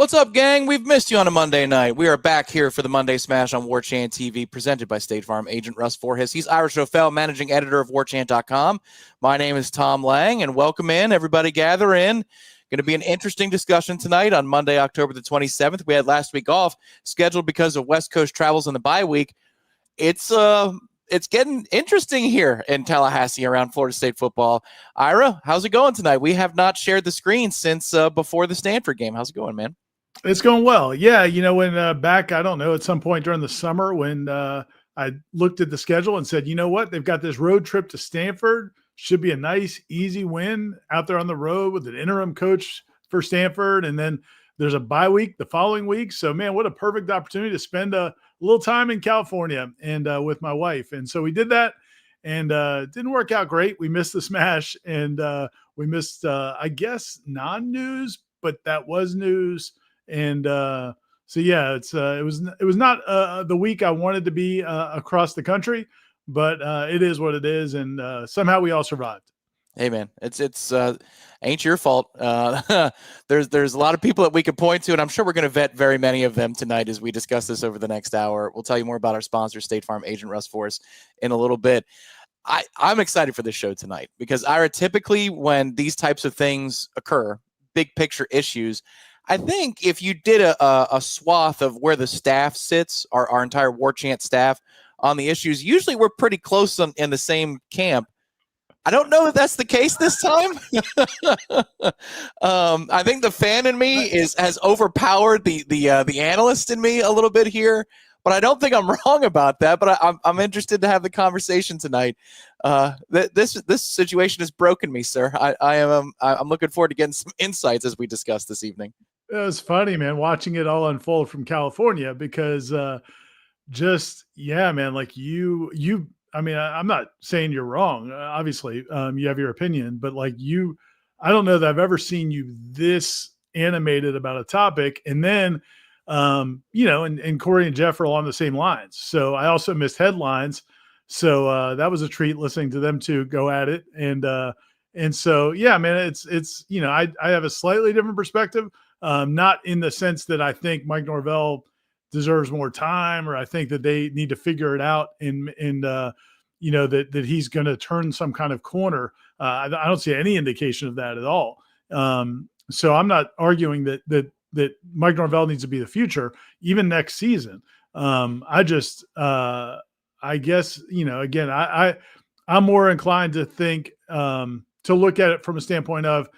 What's up, gang? We've missed you on a Monday night. We are back here for the Monday Smash on Warchant TV, presented by State Farm agent Russ Forhis. He's Irish Novel, managing editor of Warchant.com. My name is Tom Lang, and welcome in. Everybody gather in. Going to be an interesting discussion tonight on Monday, October the 27th. We had last week off, scheduled because of West Coast travels in the bye week. It's getting interesting here in Tallahassee around Florida State football. Ira, how's it going tonight? We have not shared the screen since before the Stanford game. How's it going, man? It's going well. Yeah, when back, I don't know, at some point during the summer when I looked at the schedule and said, you know what, they've got this road trip to Stanford. Should be a nice, easy win out there on the road with an interim coach for Stanford. And then there's a bye week the following week. So, man, what a perfect opportunity to spend a little time in California and with my wife. And so we did that, and it didn't work out great. We missed the Smash, and we missed, I guess, non-news, but that was news. And so, yeah, it was not the week I wanted to be across the country, but it is what it is. And somehow we all survived. Hey, man, it's ain't your fault. There's a lot of people that we could point to, and I'm sure we're going to vet very many of them tonight as we discuss this over the next hour. We'll tell you more about our sponsor, State Farm agent Russ Forhis, in a little bit. I'm excited for this show tonight because, Ira, typically when these types of things occur, big picture issues, I think if you did a swath of where the staff sits, our entire Warchant staff on the issues, usually we're pretty close in the same camp. I don't know if that's the case this time. I think the fan in me has overpowered the analyst in me a little bit here, but I don't think I'm wrong about that. But I'm interested to have the conversation tonight. This situation has broken me, sir. I'm looking forward to getting some insights as we discuss this evening. It was funny, man, watching it all unfold from California because man, like you. I mean, I'm not saying you're wrong. Obviously, you have your opinion, but like I don't know that I've ever seen you this animated about a topic. And then, and Corey and Jeff are along the same lines. So I also missed headlines. So that was a treat listening to them two go at it. And so, yeah, man, it's I have a slightly different perspective, not in the sense that I think Mike Norvell deserves more time, or I think that they need to figure it out that he's going to turn some kind of corner. I don't see any indication of that at all. So I'm not arguing that Mike Norvell needs to be the future, even next season. I guess, again, I'm more inclined to think, to look at it from a standpoint of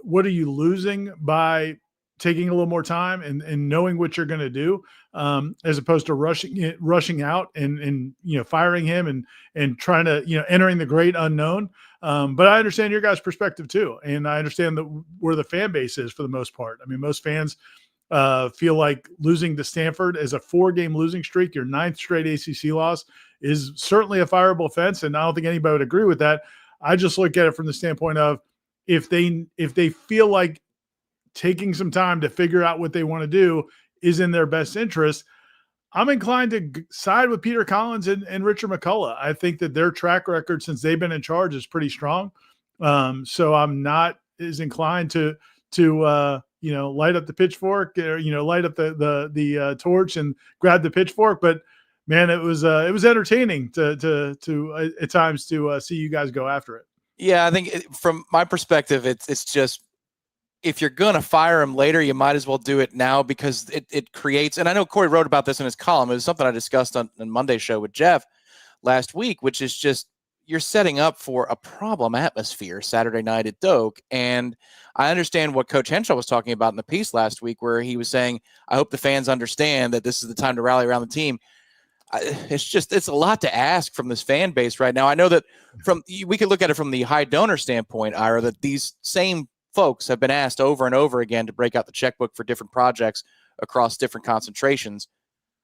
what are you losing by taking a little more time and knowing what you're going to do, as opposed to rushing out and firing him and trying to, entering the great unknown. But I understand your guys' perspective too. And I understand where the fan base is for the most part. I mean, most fans feel like losing to Stanford as a 4-game losing streak, your 9th straight ACC loss, is certainly a fireable offense. And I don't think anybody would agree with that. I just look at it from the standpoint of if they feel like taking some time to figure out what they want to do is in their best interest, I'm inclined to side with Peter Collins and Richard McCullough. I think that their track record since they've been in charge is pretty strong. So I'm not as inclined to light up the pitchfork, or, light up the torch and grab the pitchfork. But man, it was entertaining to at times to see you guys go after it. Yeah, I think from my perspective, it's just, if you're going to fire him later, you might as well do it now, because it creates, and I know Corey wrote about this in his column. It was something I discussed on Monday's show with Jeff last week, which is just, you're setting up for a problem atmosphere Saturday night at Doak. And I understand what Coach Henshaw was talking about in the piece last week, where he was saying, I hope the fans understand that this is the time to rally around the team. It's a lot to ask from this fan base right now. I know that we could look at it from the high donor standpoint, Ira, that these same folks have been asked over and over again to break out the checkbook for different projects across different concentrations.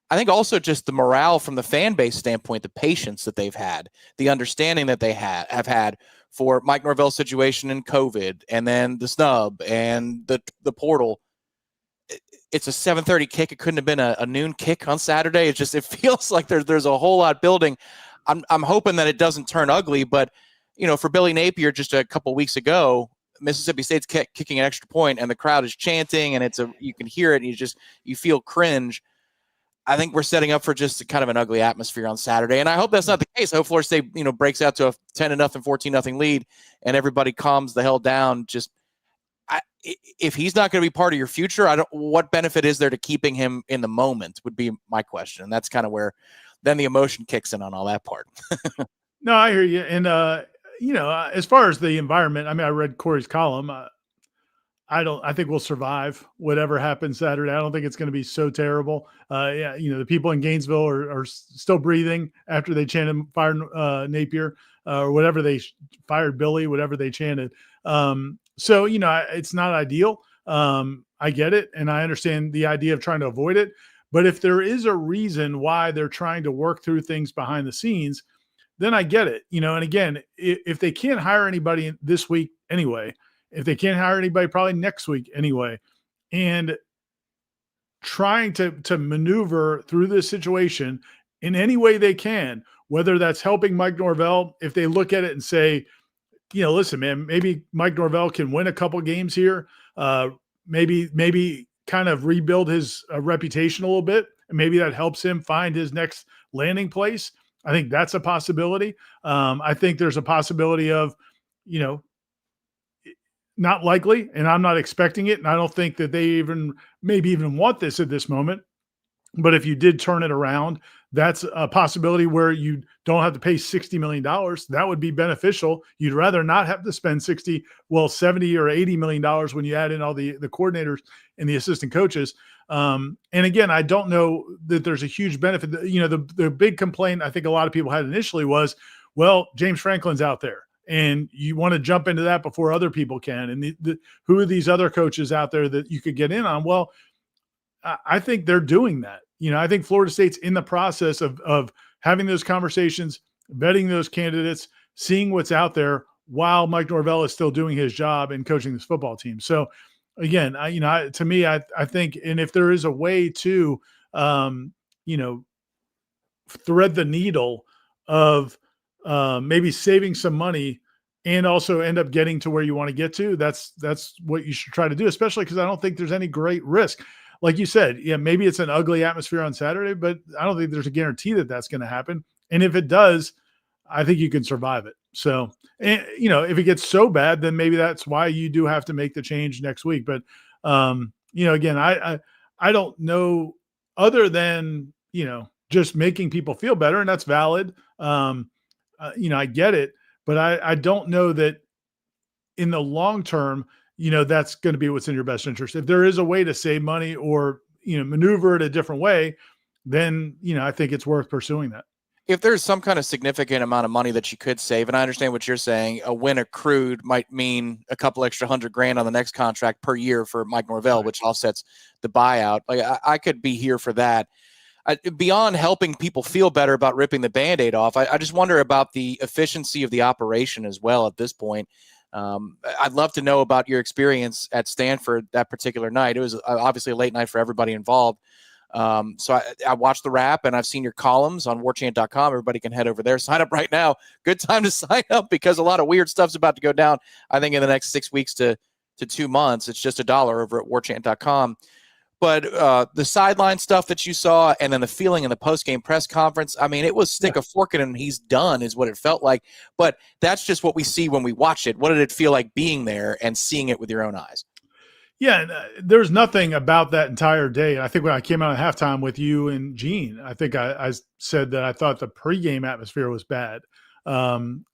I think also just the morale from the fan base standpoint, the patience that they've had, the understanding that they have had for Mike Norvell's situation in COVID, and then the snub and the portal. It's a 7:30 kick. It couldn't have been a noon kick on Saturday. It feels like there's a whole lot building. I'm hoping that it doesn't turn ugly, but for Billy Napier just a couple weeks ago, Mississippi State's kicking an extra point and the crowd is chanting and you can hear it and you feel cringe. I think we're setting up for just kind of an ugly atmosphere on Saturday. And I hope that's not the case. I hope Florida State, breaks out to a 10-0, 14-0 lead and everybody calms the hell down. If he's not going to be part of your future, what benefit is there to keeping him in the moment would be my question. And that's kind of where then the emotion kicks in on all that part. No, I hear you. And, as far as the environment, I mean, I read Corey's column. I think we'll survive whatever happens Saturday. I don't think it's going to be so terrible. The people in Gainesville are still breathing after they chanted fired Napier or whatever they fired Billy, whatever they chanted. So it's not ideal. I get it. And I understand the idea of trying to avoid it. But if there is a reason why they're trying to work through things behind the scenes, then I get it. And again, if they can't hire anybody this week anyway, if they can't hire anybody probably next week anyway, and trying to maneuver through this situation in any way they can, whether that's helping Mike Norvell, if they look at it and say, listen, man, maybe Mike Norvell can win a couple games here, maybe kind of rebuild his reputation a little bit, and maybe that helps him find his next landing place. I think that's a possibility. I think there's a possibility of, not likely, and I'm not expecting it, and I don't think that they maybe even want this at this moment. But if you did turn it around, that's a possibility where you don't have to pay $60 million. That would be beneficial. You'd rather not have to spend $70 or $80 million when you add in all the coordinators and the assistant coaches. And again, I don't know that there's a huge benefit. The big complaint I think a lot of people had initially was, well, James Franklin's out there. And you want to jump into that before other people can. And who are these other coaches out there that you could get in on? Well, I think they're doing that. I think Florida State's in the process of having those conversations, vetting those candidates, seeing what's out there while Mike Norvell is still doing his job and coaching this football team. So again, to me, I think, and if there is a way to, thread the needle of, maybe saving some money and also end up getting to where you want to get to, that's what you should try to do, especially because I don't think there's any great risk. Like you said, yeah, maybe it's an ugly atmosphere on Saturday, but I don't think there's a guarantee that that's going to happen. And if it does, I think you can survive it. So, and, if it gets so bad, then maybe that's why you do have to make the change next week. But, again, I don't know other than, just making people feel better, and that's valid. I get it, but I don't know that in the long term, that's going to be what's in your best interest. If there is a way to save money or, maneuver it a different way, then, I think it's worth pursuing that. If there's some kind of significant amount of money that you could save, and I understand what you're saying, a win accrued might mean a couple extra $100,000 on the next contract per year for Mike Norvell, which offsets the buyout. Like I could be here for that. Beyond helping people feel better about ripping the Band-Aid off, I just wonder about the efficiency of the operation as well at this point. I'd love to know about your experience at Stanford that particular night. It was obviously a late night for everybody involved. So I watched the wrap, and I've seen your columns on warchant.com. Everybody can head over there. Sign up right now. Good time to sign up because a lot of weird stuff's about to go down, I think, in the next 6 weeks to 2 months. It's just $1 over at warchant.com. But the sideline stuff that you saw and then the feeling in the post-game press conference, I mean, it was stick a fork in him and he's done is what it felt like. But that's just what we see when we watch it. What did it feel like being there and seeing it with your own eyes? Yeah, there's nothing about that entire day. And I think when I came out at halftime with you and Gene, I think I said that I thought the pregame atmosphere was bad. And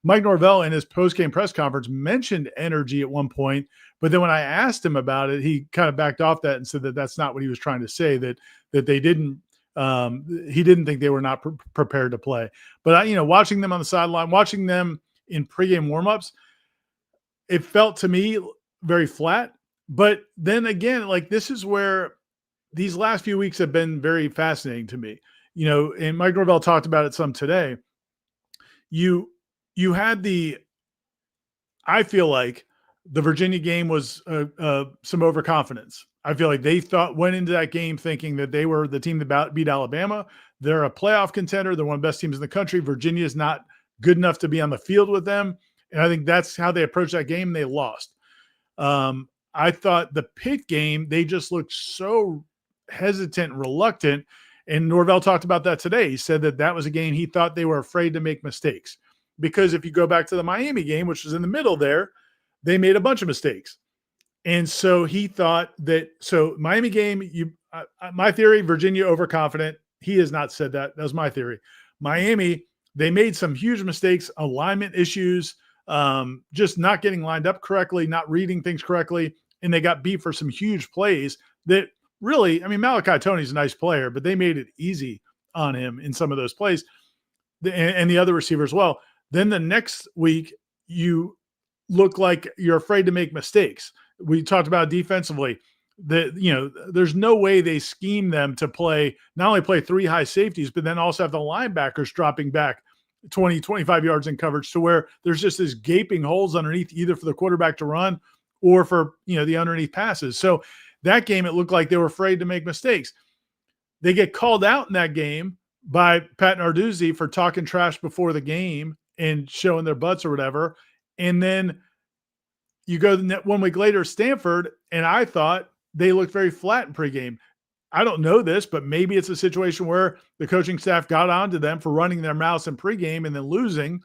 Mike Norvell in his postgame press conference mentioned energy at one point, but then when I asked him about it, he kind of backed off that and said that that's not what he was trying to say, that they didn't, he didn't think they were not prepared to play. But watching them on the sideline, watching them in pregame warmups, it felt to me very flat. But then again, like, this is where these last few weeks have been very fascinating to me, and Mike Norvell talked about it some today. You had I feel like the Virginia game was some overconfidence. I feel like they went into that game thinking that they were the team that beat Alabama. They're a playoff contender. They're one of the best teams in the country. Virginia is not good enough to be on the field with them. And I think that's how they approached that game. They lost. I thought the Pitt game, they just looked so hesitant, reluctant. And Norvell talked about that today. He said that was a game he thought they were afraid to make mistakes. Because if you go back to the Miami game, which was in the middle there, they made a bunch of mistakes. And so he thought that, Miami game, my theory, Virginia overconfident. He has not said that. That was my theory. Miami, they made some huge mistakes, alignment issues, just not getting lined up correctly, not reading things correctly. And they got beat for some huge plays that really, I mean, Malachi Tony's a nice player, but they made it easy on him in some of those plays and the other receiver as well. Then the next week, you look like you're afraid to make mistakes. We talked about defensively that, there's no way they scheme them to not only play 3 high safeties, but then also have the linebackers dropping back 20, 25 yards in coverage to where there's just this gaping holes underneath, either for the quarterback to run or for, the underneath passes. So that game, it looked like they were afraid to make mistakes. They get called out in that game by Pat Narduzzi for talking trash before the game and showing their butts or whatever. And then you go 1 week later, Stanford, and I thought they looked very flat in pregame. I don't know this, but maybe it's a situation where the coaching staff got onto them for running their mouths in pregame and then losing.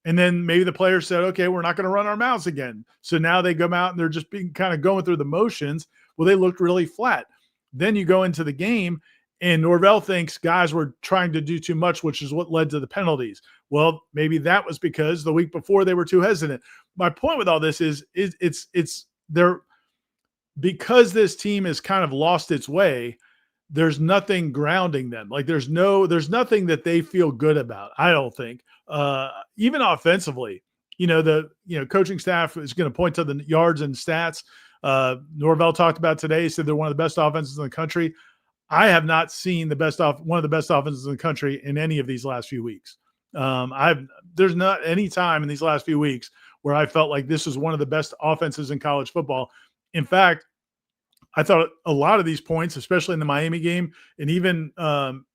And then maybe the players said, okay, we're not going to run our mouths again. So now they come out and they're just being kind of going through the motions. Well, they looked really flat. Then you go into the game and Norvell thinks guys were trying to do too much, which is what led to the penalties. Well, maybe that was because the week before they were too hesitant. My point with all this is they're, because this team has kind of lost its way, there's nothing grounding them. Like there's nothing that they feel good about. I don't think, even offensively, the coaching staff is going to point to the yards and stats. Norvell talked about today, said they're one of the best offenses in the country. I have not seen one of the best offenses in the country in any of these last few weeks. There's not any time in these last few weeks where I felt like this was one of the best offenses in college football. In fact, I thought a lot of these points, especially in the Miami game and even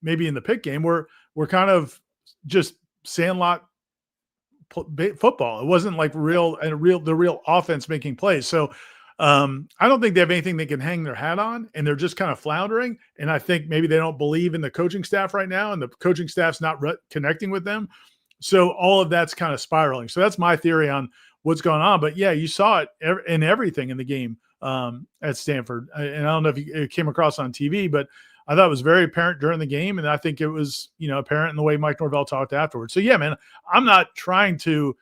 maybe in the Pitt game, were kind of just sandlot football. It wasn't like the real offense making plays. So I don't think they have anything they can hang their hat on, and they're just kind of floundering. And I think maybe they don't believe in the coaching staff right now, and the coaching staff's not connecting with them. So all of that's kind of spiraling. So that's my theory on what's going on. But yeah, you saw it in everything in the game at Stanford. And I don't know if it came across on TV, but I thought it was very apparent during the game. And I think it was, apparent in the way Mike Norvell talked afterwards. So yeah, man, I'm not predicting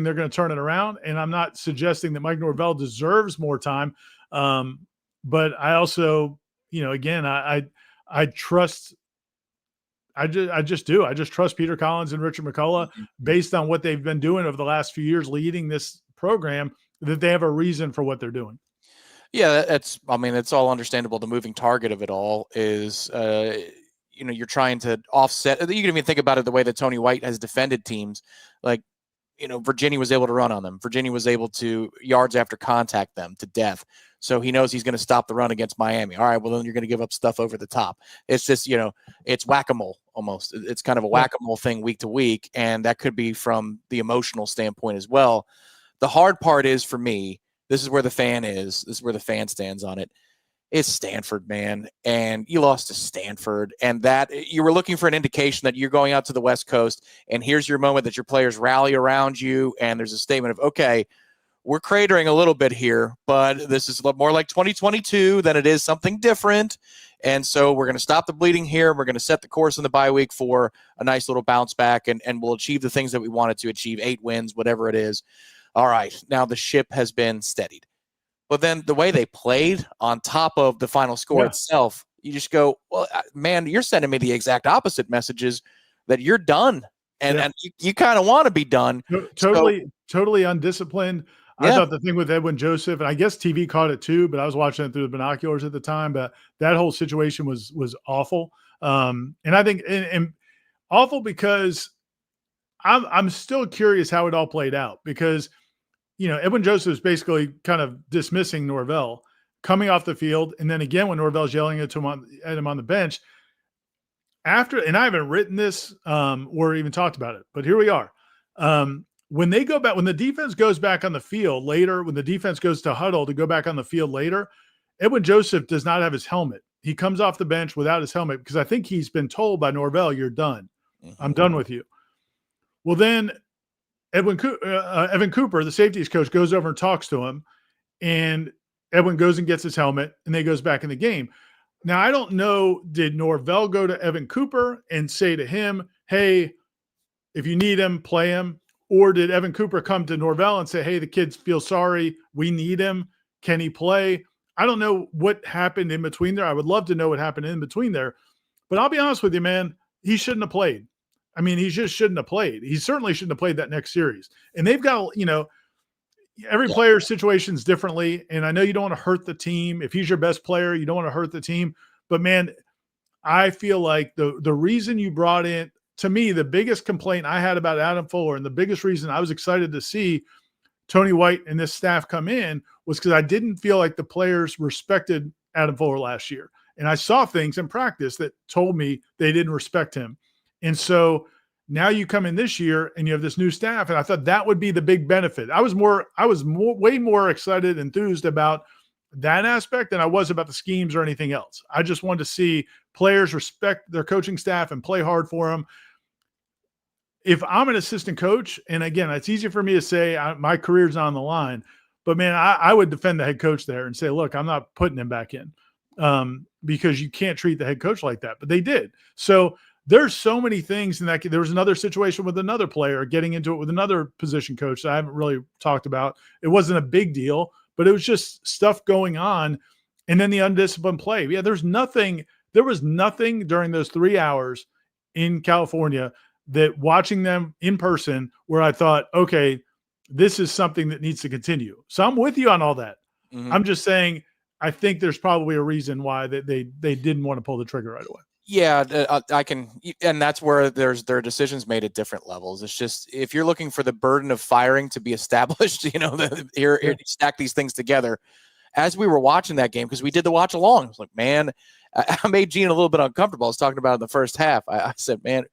they're going to turn it around. And I'm not suggesting that Mike Norvell deserves more time. But I also, again, I trust, I just do. I just trust Peter Collins and Richard McCullough based on what they've been doing over the last few years leading this program, that they have a reason for what they're doing. Yeah, it's all understandable. The moving target of it all is, you're trying to offset. You can even think about it the way that Tony White has defended teams. Like, Virginia was able to run on them. Virginia was able to yards after contact them to death. So he knows he's going to stop the run against Miami. All right, well, then you're going to give up stuff over the top. It's just, it's whack-a-mole almost. It's kind of a whack-a-mole thing week to week, and that could be from the emotional standpoint as well. The hard part is for me, this is where the fan is. This is where the fan stands on it. It's Stanford, man. And you lost to Stanford. And that you were looking for an indication that you're going out to the West Coast, and here's your moment that your players rally around you. And there's a statement of, okay, we're cratering a little bit here, but this is more like 2022 than it is something different. And so we're going to stop the bleeding here. We're going to set the course in the bye week for a nice little bounce back, and we'll achieve the things that we wanted to achieve, 8 wins, whatever it is. All right, now the ship has been steadied. But then the way they played on top of the final score itself, you just go, well, man, you're sending me the exact opposite messages that you're done. And you kind of want to be done. Totally undisciplined. I thought the thing with Edwin Joseph, and I guess TV caught it too, but I was watching it through the binoculars at the time, but that whole situation was awful. And I think and awful because I'm still curious how it all played out, because Edwin Joseph is basically kind of dismissing Norvell coming off the field. And then again, when Norvell's yelling at him on the bench after, and I haven't written this or even talked about it, but here we are. When they go back, when the defense goes back on the field later, when the defense goes to huddle to go back on the field later, Edwin Joseph does not have his helmet. He comes off the bench without his helmet because I think he's been told by Norvell, "You're done. I'm done with you." Well, then Evan Cooper, the safeties coach, goes over and talks to him, and Edwin goes and gets his helmet, and then goes back in the game. Now, I don't know, did Norvell go to Evan Cooper and say to him, "Hey, if you need him, play him"? Or did Evan Cooper come to Norvell and say, "Hey, the kids feel sorry. We need him. Can he play?" I don't know what happened in between there. I would love to know what happened in between there. But I'll be honest with you, man, he shouldn't have played. I mean, he just shouldn't have played. He certainly shouldn't have played that next series. And they've got, every player's situation's differently. And I know you don't want to hurt the team. If he's your best player, you don't want to hurt the team. But, man, I feel like the reason you brought in, to me, the biggest complaint I had about Adam Fuller and the biggest reason I was excited to see Tony White and this staff come in was because I didn't feel like the players respected Adam Fuller last year. And I saw things in practice that told me they didn't respect him. And so now you come in this year and you have this new staff, and I thought that would be the big benefit. I was way more excited, enthused about that aspect than I was about the schemes or anything else. I just wanted to see players respect their coaching staff and play hard for them. If I'm an assistant coach, and again, it's easy for me to say my career's on the line, but man, I would defend the head coach there and say, look, I'm not putting him back in because you can't treat the head coach like that. But they did. So there's so many things in that. There was another situation with another player getting into it with another position coach that I haven't really talked about. It wasn't a big deal, but it was just stuff going on. And then the undisciplined play. Yeah, there was nothing during those 3 hours in California that watching them in person where I thought, okay, this is something that needs to continue. So I'm with you on all that. Mm-hmm. I'm just saying, I think there's probably a reason why that they didn't want to pull the trigger right away. Yeah, I can, and that's where there are decisions made at different levels. It's just, if you're looking for the burden of firing to be established, here stack these things together. As we were watching that game, because we did the watch along, I was like, man, I made Gene a little bit uncomfortable. I was talking about it in the first half. I said, man,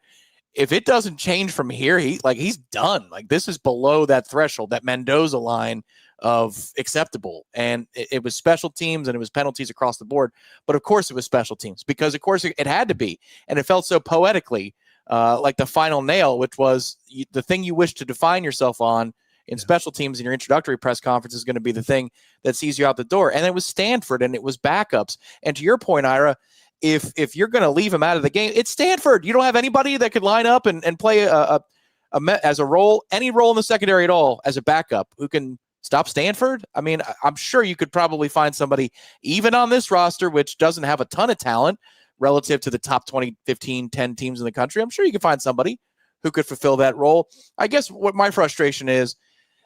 if it doesn't change from here, he's done. Like, this is below that threshold, that Mendoza line of acceptable. And it was special teams and it was penalties across the board. But of course it was special teams, because of course it had to be. And it felt so poetically like the final nail, which was the thing you wish to define yourself on in special teams in your introductory press conference is going to be the thing that sees you out the door. And it was Stanford and it was backups. And to your point, Ira, if you're going to leave him out of the game, it's Stanford. You don't have anybody that could line up and play as a role, any role in the secondary at all as a backup who can stop Stanford. I mean, I'm sure you could probably find somebody even on this roster, which doesn't have a ton of talent relative to the top 20, 15, 10 teams in the country. I'm sure you could find somebody who could fulfill that role. I guess what my frustration is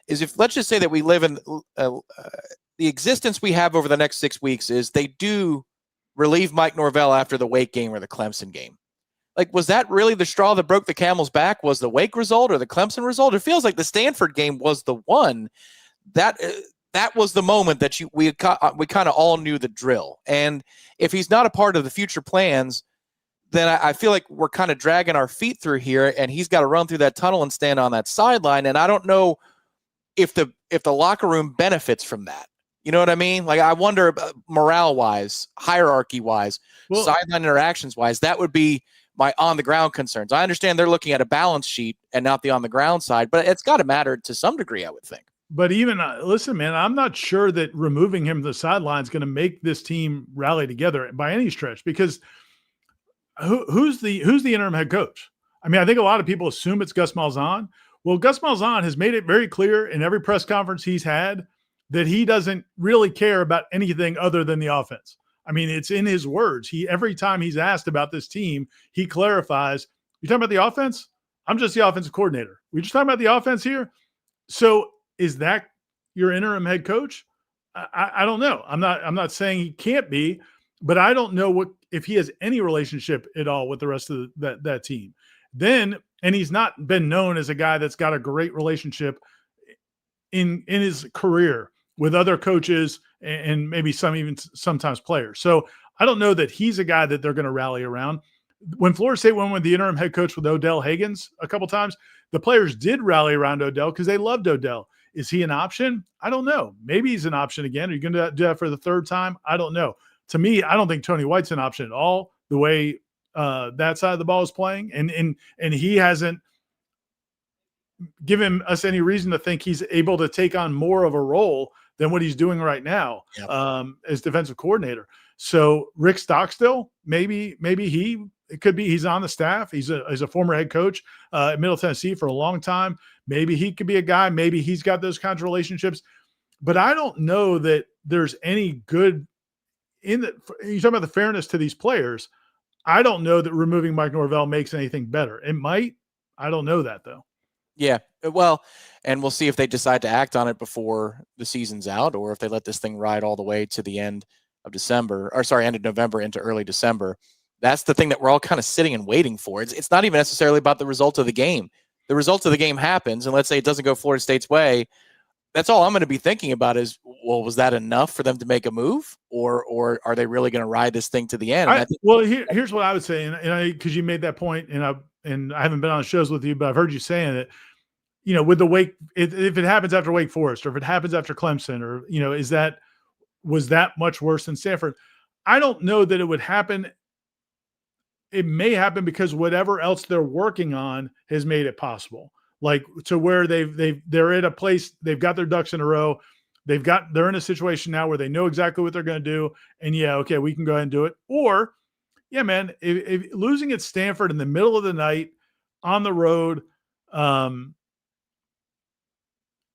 if, let's just say that we live in the existence we have over the next 6 weeks is they do relieve Mike Norvell after the Wake game or the Clemson game. Like, was that really the straw that broke the camel's back? Was the Wake result or the Clemson result? It feels like the Stanford game was the one that was the moment that we kind of all knew the drill. And if he's not a part of the future plans, then I feel like we're kind of dragging our feet through here, and he's got to run through that tunnel and stand on that sideline. And I don't know if the locker room benefits from that. You know what I mean? Like, I wonder, morale-wise, hierarchy-wise, sideline interactions-wise, that would be my on-the-ground concerns. I understand they're looking at a balance sheet and not the on-the-ground side, but it's got to matter to some degree, I would think. But even, listen, man, I'm not sure that removing him from the sideline is going to make this team rally together by any stretch, because who's the interim head coach? I mean, I think a lot of people assume it's Gus Malzahn. Well, Gus Malzahn has made it very clear in every press conference he's had that he doesn't really care about anything other than the offense. I mean, it's in his words. Every time he's asked about this team, he clarifies, "You talking about the offense? I'm just the offensive coordinator. We just talking about the offense here." So is that your interim head coach? I don't know. I'm not saying he can't be, but I don't know if he has any relationship at all with the rest of that team. And he's not been known as a guy that's got a great relationship in his career with other coaches and maybe sometimes players. So I don't know that he's a guy that they're going to rally around. When Florida State went with the interim head coach with Odell Higgins a couple times, the players did rally around Odell because they loved Odell. Is he an option? I don't know. Maybe he's an option again. Are you going to do that for the third time? I don't know. To me, I don't think Tony White's an option at all, the way that side of the ball is playing. And he hasn't given us any reason to think he's able to take on more of a role than what he's doing right now as defensive coordinator. So Rick Stockstill, maybe it could be he's on the staff. He's a former head coach at Middle Tennessee for a long time. Maybe he could be a guy. Maybe he's got those kinds of relationships. But I don't know that there's any good in the. You talk about the fairness to these players. I don't know that removing Mike Norvell makes anything better. It might. I don't know that though. Yeah, well, and we'll see if they decide to act on it before the season's out, or if they let this thing ride all the way to the end of end of November into early December. That's the thing that we're all kind of sitting and waiting for. It's not even necessarily about the result of the game. The result of the game happens, and let's say it doesn't go Florida State's way. That's all I'm going to be thinking about is, well, was that enough for them to make a move, or are they really going to ride this thing to the end? Here's what I would say, and because you made that point, and I haven't been on shows with you, but I've heard you saying it. With the if it happens after Wake Forest, or if it happens after Clemson, or was that much worse than Stanford? I don't know that it would happen. It may happen because whatever else they're working on has made it possible. Like to where they're at a place, they've got their ducks in a row. They're in a situation now where they know exactly what they're going to do. And okay, we can go ahead and do it. Or man, if losing at Stanford in the middle of the night on the road,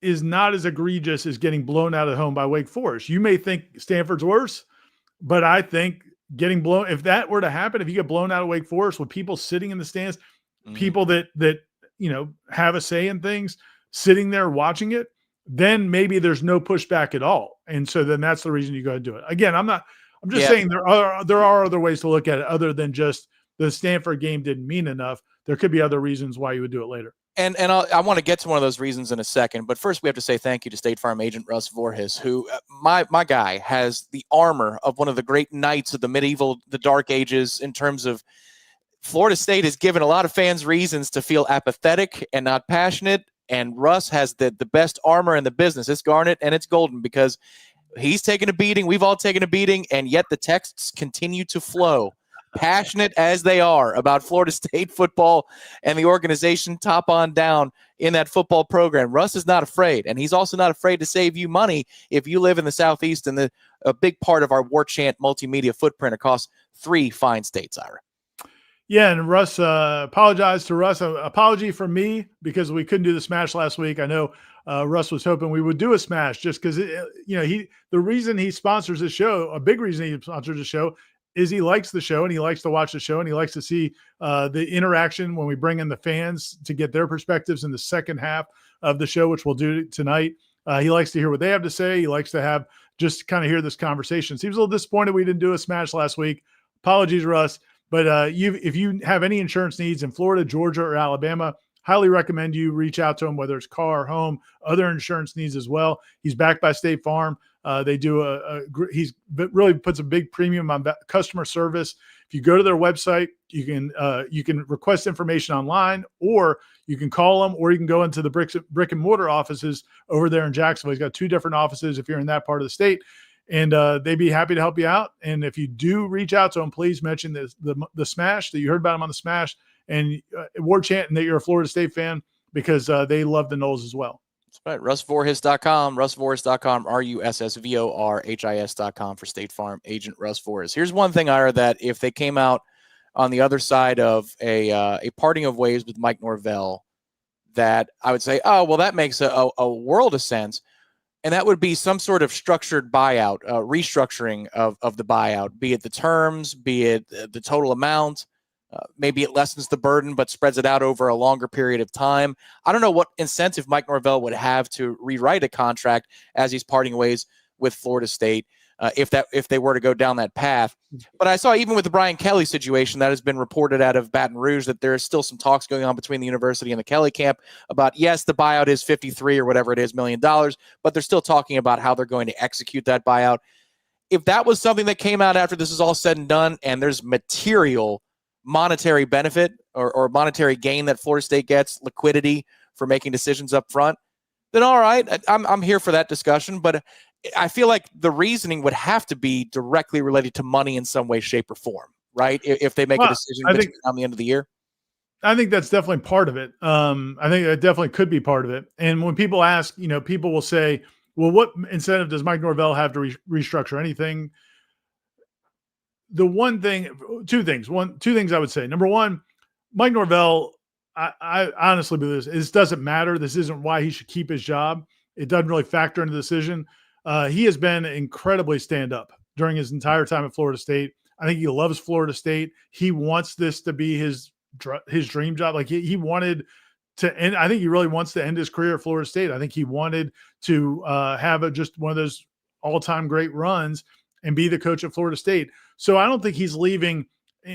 is not as egregious as getting blown out at home by Wake Forest. You may think Stanford's worse, but I think getting blown, if that were to happen, if you get blown out of Wake Forest with people sitting in the stands, people that have a say in things, sitting there watching it, then maybe there's no pushback at all. And so then that's the reason you go and do it. Again, I'm just saying there are other ways to look at it other than just the Stanford game didn't mean enough. There could be other reasons why you would do it later. And I want to get to one of those reasons in a second, but first we have to say thank you to State Farm agent Russ Voorhis, who my guy has the armor of one of the great knights of the Dark Ages in terms of Florida State has given a lot of fans reasons to feel apathetic and not passionate, and Russ has the best armor in the business. It's garnet and it's golden because he's taken a beating, we've all taken a beating, and yet the texts continue to flow. Passionate as they are about Florida State football and the organization top on down in that football program, Russ is not afraid, and he's also not afraid to save you money if you live in the Southeast and a big part of our Warchant multimedia footprint across 3 fine states, Ira. Yeah, and Russ, apologize to Russ. Apology from me because we couldn't do the Smash last week. I know Russ was hoping we would do a Smash just because, the reason he sponsors the show, a big reason he sponsors the show, is he likes the show and he likes to watch the show and he likes to see the interaction when we bring in the fans to get their perspectives in the second half of the show, which we'll do tonight. He likes to hear what they have to say. He likes to have just kind of hear this conversation. Seems a little disappointed we didn't do a Smash last week. Apologies, Russ. But if you have any insurance needs in Florida, Georgia, or Alabama, highly recommend you reach out to him, whether it's car, home, other insurance needs as well. He's backed by State Farm. They do he's really puts a big premium on customer service. If you go to their website, you can request information online, or you can call them, or you can go into the brick and mortar offices over there in Jacksonville. He's got 2 different offices if you're in that part of the state, and they'd be happy to help you out. And if you do reach out to them, please mention the Smash, that you heard about him on the Smash, and Warchant, and that you're a Florida State fan, because they love the Noles as well. That's right. RussVorhis.com, RussVorhis.com, RussVorhis.com for State Farm agent Russ Voorhis. Here's one thing, Ira, that if they came out on the other side of a parting of ways with Mike Norvell, that I would say, oh, well, that makes a world of sense. And that would be some sort of structured buyout, restructuring of the buyout, be it the terms, be it the total amount. Maybe it lessens the burden, but spreads it out over a longer period of time. I don't know what incentive Mike Norvell would have to rewrite a contract as he's parting ways with Florida State if they were to go down that path. But I saw even with the Brian Kelly situation that has been reported out of Baton Rouge that there is still some talks going on between the university and the Kelly camp about, yes, the buyout is $53 or whatever it is $1 million, but they're still talking about how they're going to execute that buyout. If that was something that came out after this is all said and done, and there's material monetary benefit or monetary gain that Florida State gets, liquidity for making decisions up front, then all right, I'm here for that discussion. But I feel like the reasoning would have to be directly related to money in some way, shape, or form, right? If they make a decision on the end of the year. I think that's definitely part of it. I think that definitely could be part of it. And when people ask, people will say, well, what incentive does Mike Norvell have to restructure anything? The one thing, two things I would say. Number one, Mike Norvell, I honestly believe this doesn't matter. This isn't why he should keep his job. It doesn't really factor into the decision. He has been incredibly stand up during his entire time at Florida State. I think he loves Florida State. He wants this to be his dream job. Like he wanted to end. I think he really wants to end his career at Florida State. I think he wanted to have just one of those all-time great runs and be the coach at Florida State. So I don't think he's leaving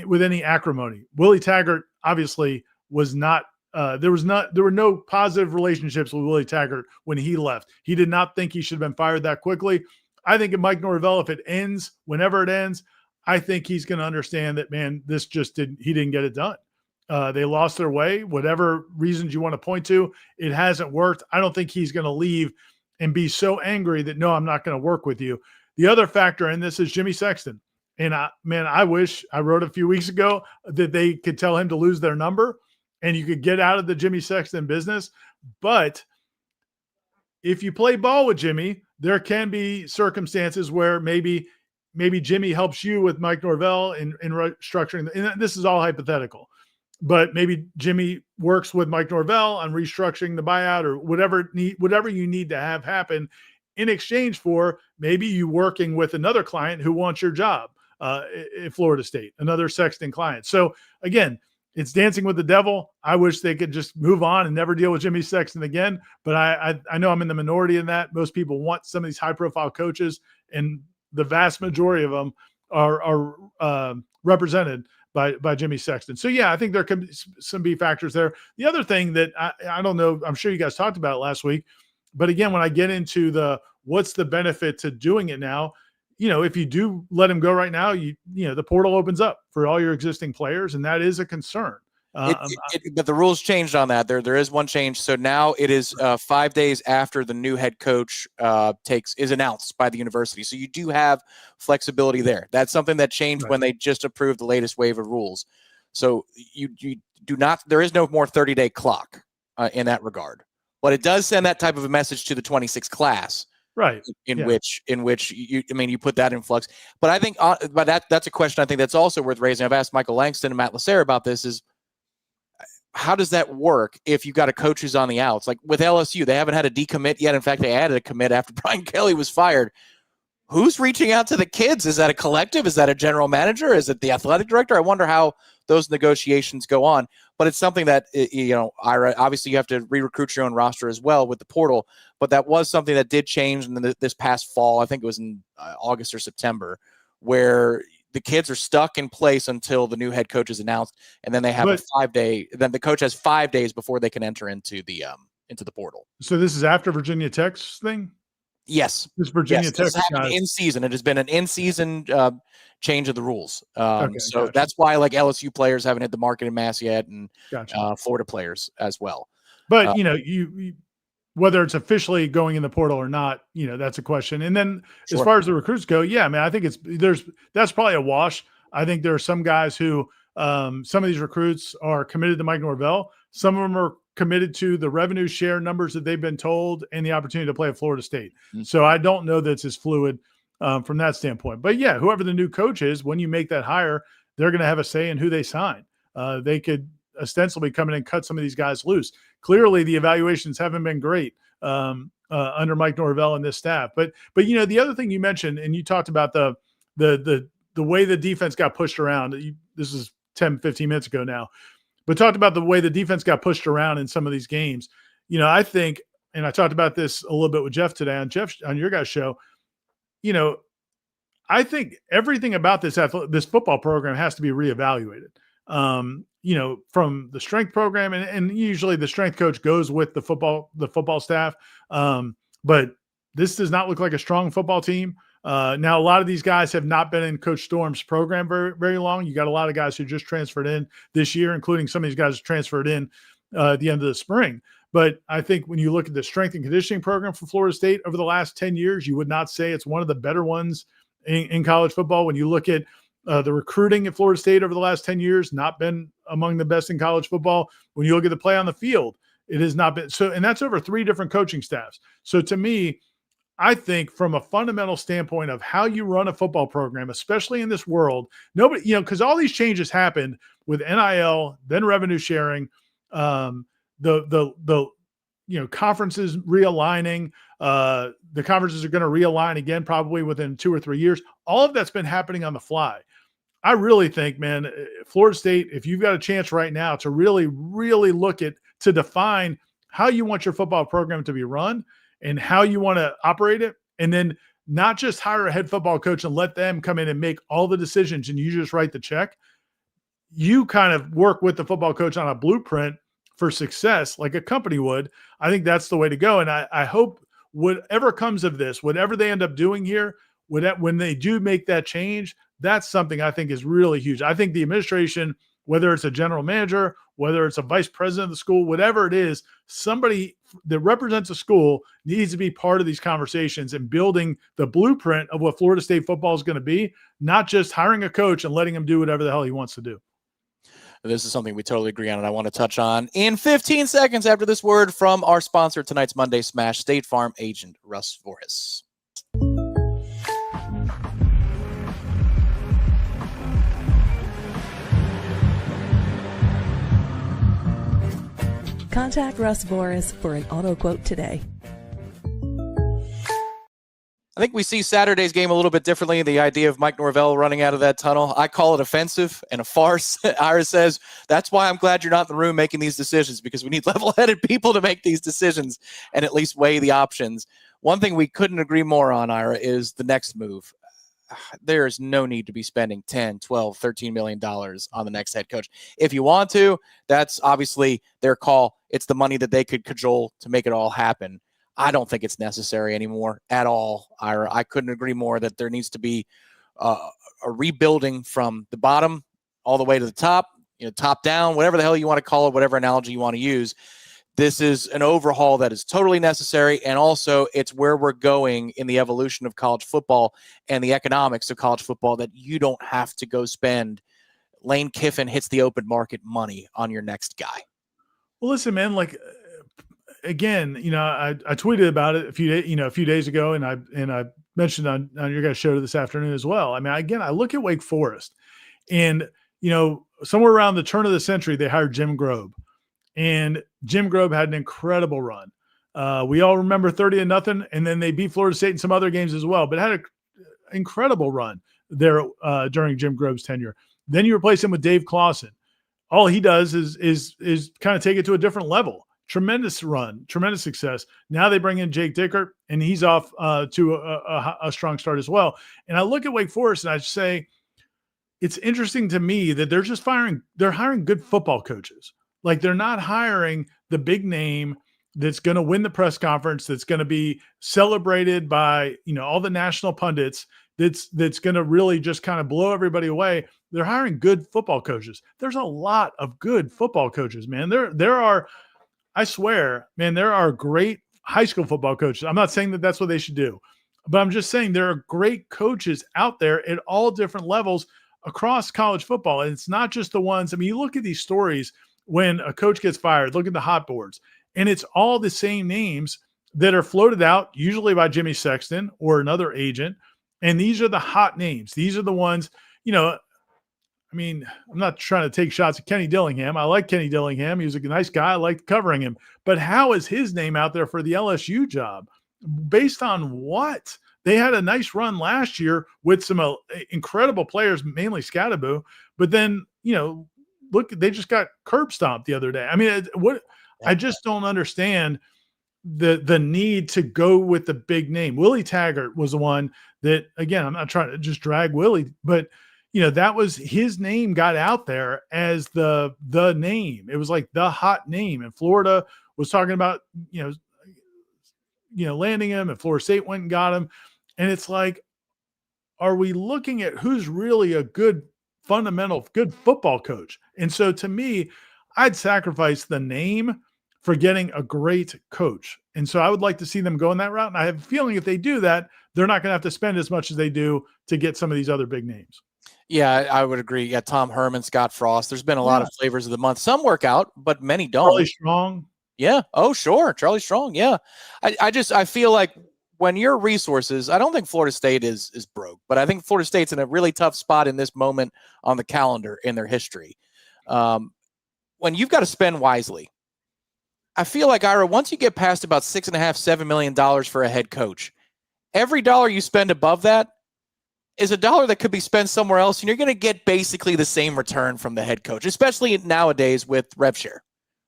with any acrimony. Willie Taggart obviously was not. There were no positive relationships with Willie Taggart when he left. He did not think he should have been fired that quickly. I think in Mike Norvell, if it ends, whenever it ends, I think he's going to understand that, man, he didn't get it done. They lost their way, whatever reasons you want to point to. It hasn't worked. I don't think he's going to leave and be so angry that, no, I'm not going to work with you. The other factor in this is Jimmy Sexton. And I wish I wrote a few weeks ago that they could tell him to lose their number and you could get out of the Jimmy Sexton business. But if you play ball with Jimmy, there can be circumstances where maybe Jimmy helps you with Mike Norvell in restructuring. And this is all hypothetical. But maybe Jimmy works with Mike Norvell on restructuring the buyout or whatever you need to have happen in exchange for maybe you working with another client who wants your job at Florida State, another Sexton client. So again, it's dancing with the devil. I wish they could just move on and never deal with Jimmy Sexton again. But I know I'm in the minority in that. Most people want some of these high-profile coaches, and the vast majority of them are represented by Jimmy Sexton. So yeah, I think there could be some factors there. The other thing that I don't know, I'm sure you guys talked about it last week, but again, when I get into what's the benefit to doing it now, if you do let him go right now, the portal opens up for all your existing players, and that is a concern. But the rules changed on that. There is one change. So now it is 5 days after the new head coach is announced by the university. So you do have flexibility there. That's something that changed when they just approved the latest wave of rules. So you do not. There is no more 30-day clock in that regard. But it does send that type of a message to the 26 class, right? In which you put that in flux. But I think, that's a question I think that's also worth raising. I've asked Michael Langston and Matt Lasser about this. Is how does that work if you've got a coach who's on the outs? Like with LSU, they haven't had a decommit yet. In fact, they added a commit after Brian Kelly was fired. Who's reaching out to the kids? Is that a collective? Is that a general manager? Is it the athletic director? I wonder how those negotiations go on. But it's something that, Ira, obviously you have to re-recruit your own roster as well with the portal. But that was something that did change in this past fall. I think it was in August or September, where the kids are stuck in place until the new head coach is announced, and then they have a 5-day. Then the coach has 5 days before they can enter into the portal. So this is after Virginia Tech's thing. Yes, this Virginia Tech in season. It has been an in-season change of the rules. That's why LSU players haven't hit the market in mass yet, and Florida players as well. But you whether it's officially going in the portal or not, that's a question. And then as far as the recruits go, I think that's probably a wash. I think there are some guys who some of these recruits are committed to Mike Norvell. Some of them are committed to the revenue share numbers that they've been told and the opportunity to play at Florida State. Mm-hmm. So I don't know that it's as fluid from that standpoint. But yeah, whoever the new coach is, when you make that hire, they're going to have a say in who they sign. They could ostensibly come in and cut some of these guys loose. Clearly, the evaluations haven't been great under Mike Norvell and this staff. But the other thing you mentioned, and you talked about the way the defense got pushed around. This is 10, 15 minutes ago now. But talked about the way the defense got pushed around in some of these games. I think, and I talked about this a little bit with Jeff today on your guys' show. I think everything about this football program has to be reevaluated. From the strength program, and usually the strength coach goes with the football staff. But this does not look like a strong football team. Now, a lot of these guys have not been in Coach Storm's program very, very long. You got a lot of guys who just transferred in this year, including some of these guys who transferred in at the end of the spring. But I think when you look at the strength and conditioning program for Florida State over the last 10 years, you would not say it's one of the better ones in college football. When you look at the recruiting at Florida State over the last 10 years, not been among the best in college football. When you look at the play on the field, it has not been so. And that's over 3 different coaching staffs. So to me, I think from a fundamental standpoint of how you run a football program, especially in this world, nobody, because all these changes happened with NIL, then revenue sharing, the conferences realigning. The conferences are going to realign again probably within 2 or 3 years. All of that's been happening on the fly. I really think, man, Florida State, if you've got a chance right now to really, really look at to define how you want your football program to be run and how you want to operate it, and then not just hire a head football coach and let them come in and make all the decisions and you just write the check. You kind of work with the football coach on a blueprint for success like a company would. I think that's the way to go. And I hope whatever comes of this, whatever they end up doing here, when they do make that change, that's something I think is really huge. I think the administration, whether it's a general manager, whether it's a vice president of the school, whatever it is, somebody that represents a school needs to be part of these conversations and building the blueprint of what Florida State football is going to be, not just hiring a coach and letting him do whatever the hell he wants to do. This is something we totally agree on, and I want to touch on in 15 seconds after this word from our sponsor, tonight's Monday Smash, State Farm agent Russ Voris. Contact Russ Voris for an auto quote today. I think we see Saturday's game a little bit differently. The idea of Mike Norvell running out of that tunnel, I call it offensive and a farce. Ira says, that's why I'm glad you're not in the room making these decisions, because we need level-headed people to make these decisions and at least weigh the options. One thing we couldn't agree more on, Ira, is the next move. There is no need to be spending $10, $12, $13 million on the next head coach. If you want to, that's obviously their call. It's the money that they could cajole to make it all happen. I don't think it's necessary anymore at all, Ira. I couldn't agree more that there needs to be a rebuilding from the bottom all the way to the top, top down, whatever the hell you want to call it, whatever analogy you want to use. This is an overhaul that is totally necessary, and also it's where we're going in the evolution of college football and the economics of college football, that you don't have to go spend Lane Kiffin hits the open market money on your next guy. Well, listen, man, again, I tweeted about it a few days ago, and I mentioned on your guys' show this afternoon as well. I mean, again, I look at Wake Forest, and somewhere around the turn of the century, they hired Jim Grobe, and Jim Grobe had an incredible run. We all remember 30-0, and then they beat Florida State in some other games as well, but had an incredible run there during Jim Grobe's tenure. Then you replace him with Dave Clawson. All he does is kind of take it to a different level. Tremendous run, tremendous success. Now they bring in Jake Dickert, and he's off to a strong start as well. And I look at Wake Forest, and I say, it's interesting to me that they're hiring good football coaches. Like, they're not hiring the big name that's going to win the press conference, that's going to be celebrated by all the national pundits, that's going to really just kind of blow everybody away. They're hiring good football coaches. There's a lot of good football coaches, man. There are. I swear, man, there are great high school football coaches. I'm not saying that that's what they should do, but I'm just saying there are great coaches out there at all different levels across college football. And it's not just the ones. I mean, you look at these stories when a coach gets fired, look at the hot boards, and it's all the same names that are floated out, usually by Jimmy Sexton or another agent. And these are the hot names. These are the ones, I mean, I'm not trying to take shots at Kenny Dillingham. I like Kenny Dillingham. He was a nice guy. I liked covering him. But how is his name out there for the LSU job? Based on what? They had a nice run last year with some incredible players, mainly Scatterbo. But then, look, they just got curb stomped the other day. I mean, I just don't understand the need to go with the big name. Willie Taggart was the one that, again, I'm not trying to just drag Willie, but that was his name got out there as the name. It was like the hot name, and Florida was talking about, landing him, and Florida State went and got him. And it's like, are we looking at who's really a good good football coach? And so to me, I'd sacrifice the name for getting a great coach. And so I would like to see them go in that route. And I have a feeling if they do that, they're not going to have to spend as much as they do to get some of these other big names. Yeah, I would agree. Yeah, Tom Herman, Scott Frost. There's been a lot of flavors of the month. Some work out, but many don't. Charlie Strong. Yeah. Oh, sure. Charlie Strong. Yeah. I feel like when your resources, I don't think Florida State is broke, but I think Florida State's in a really tough spot in this moment on the calendar in their history. When you've got to spend wisely, I feel like, Ira, once you get past about $6.5–7 million for a head coach, every dollar you spend above that is a dollar that could be spent somewhere else, and you're going to get basically the same return from the head coach, especially nowadays with rev share.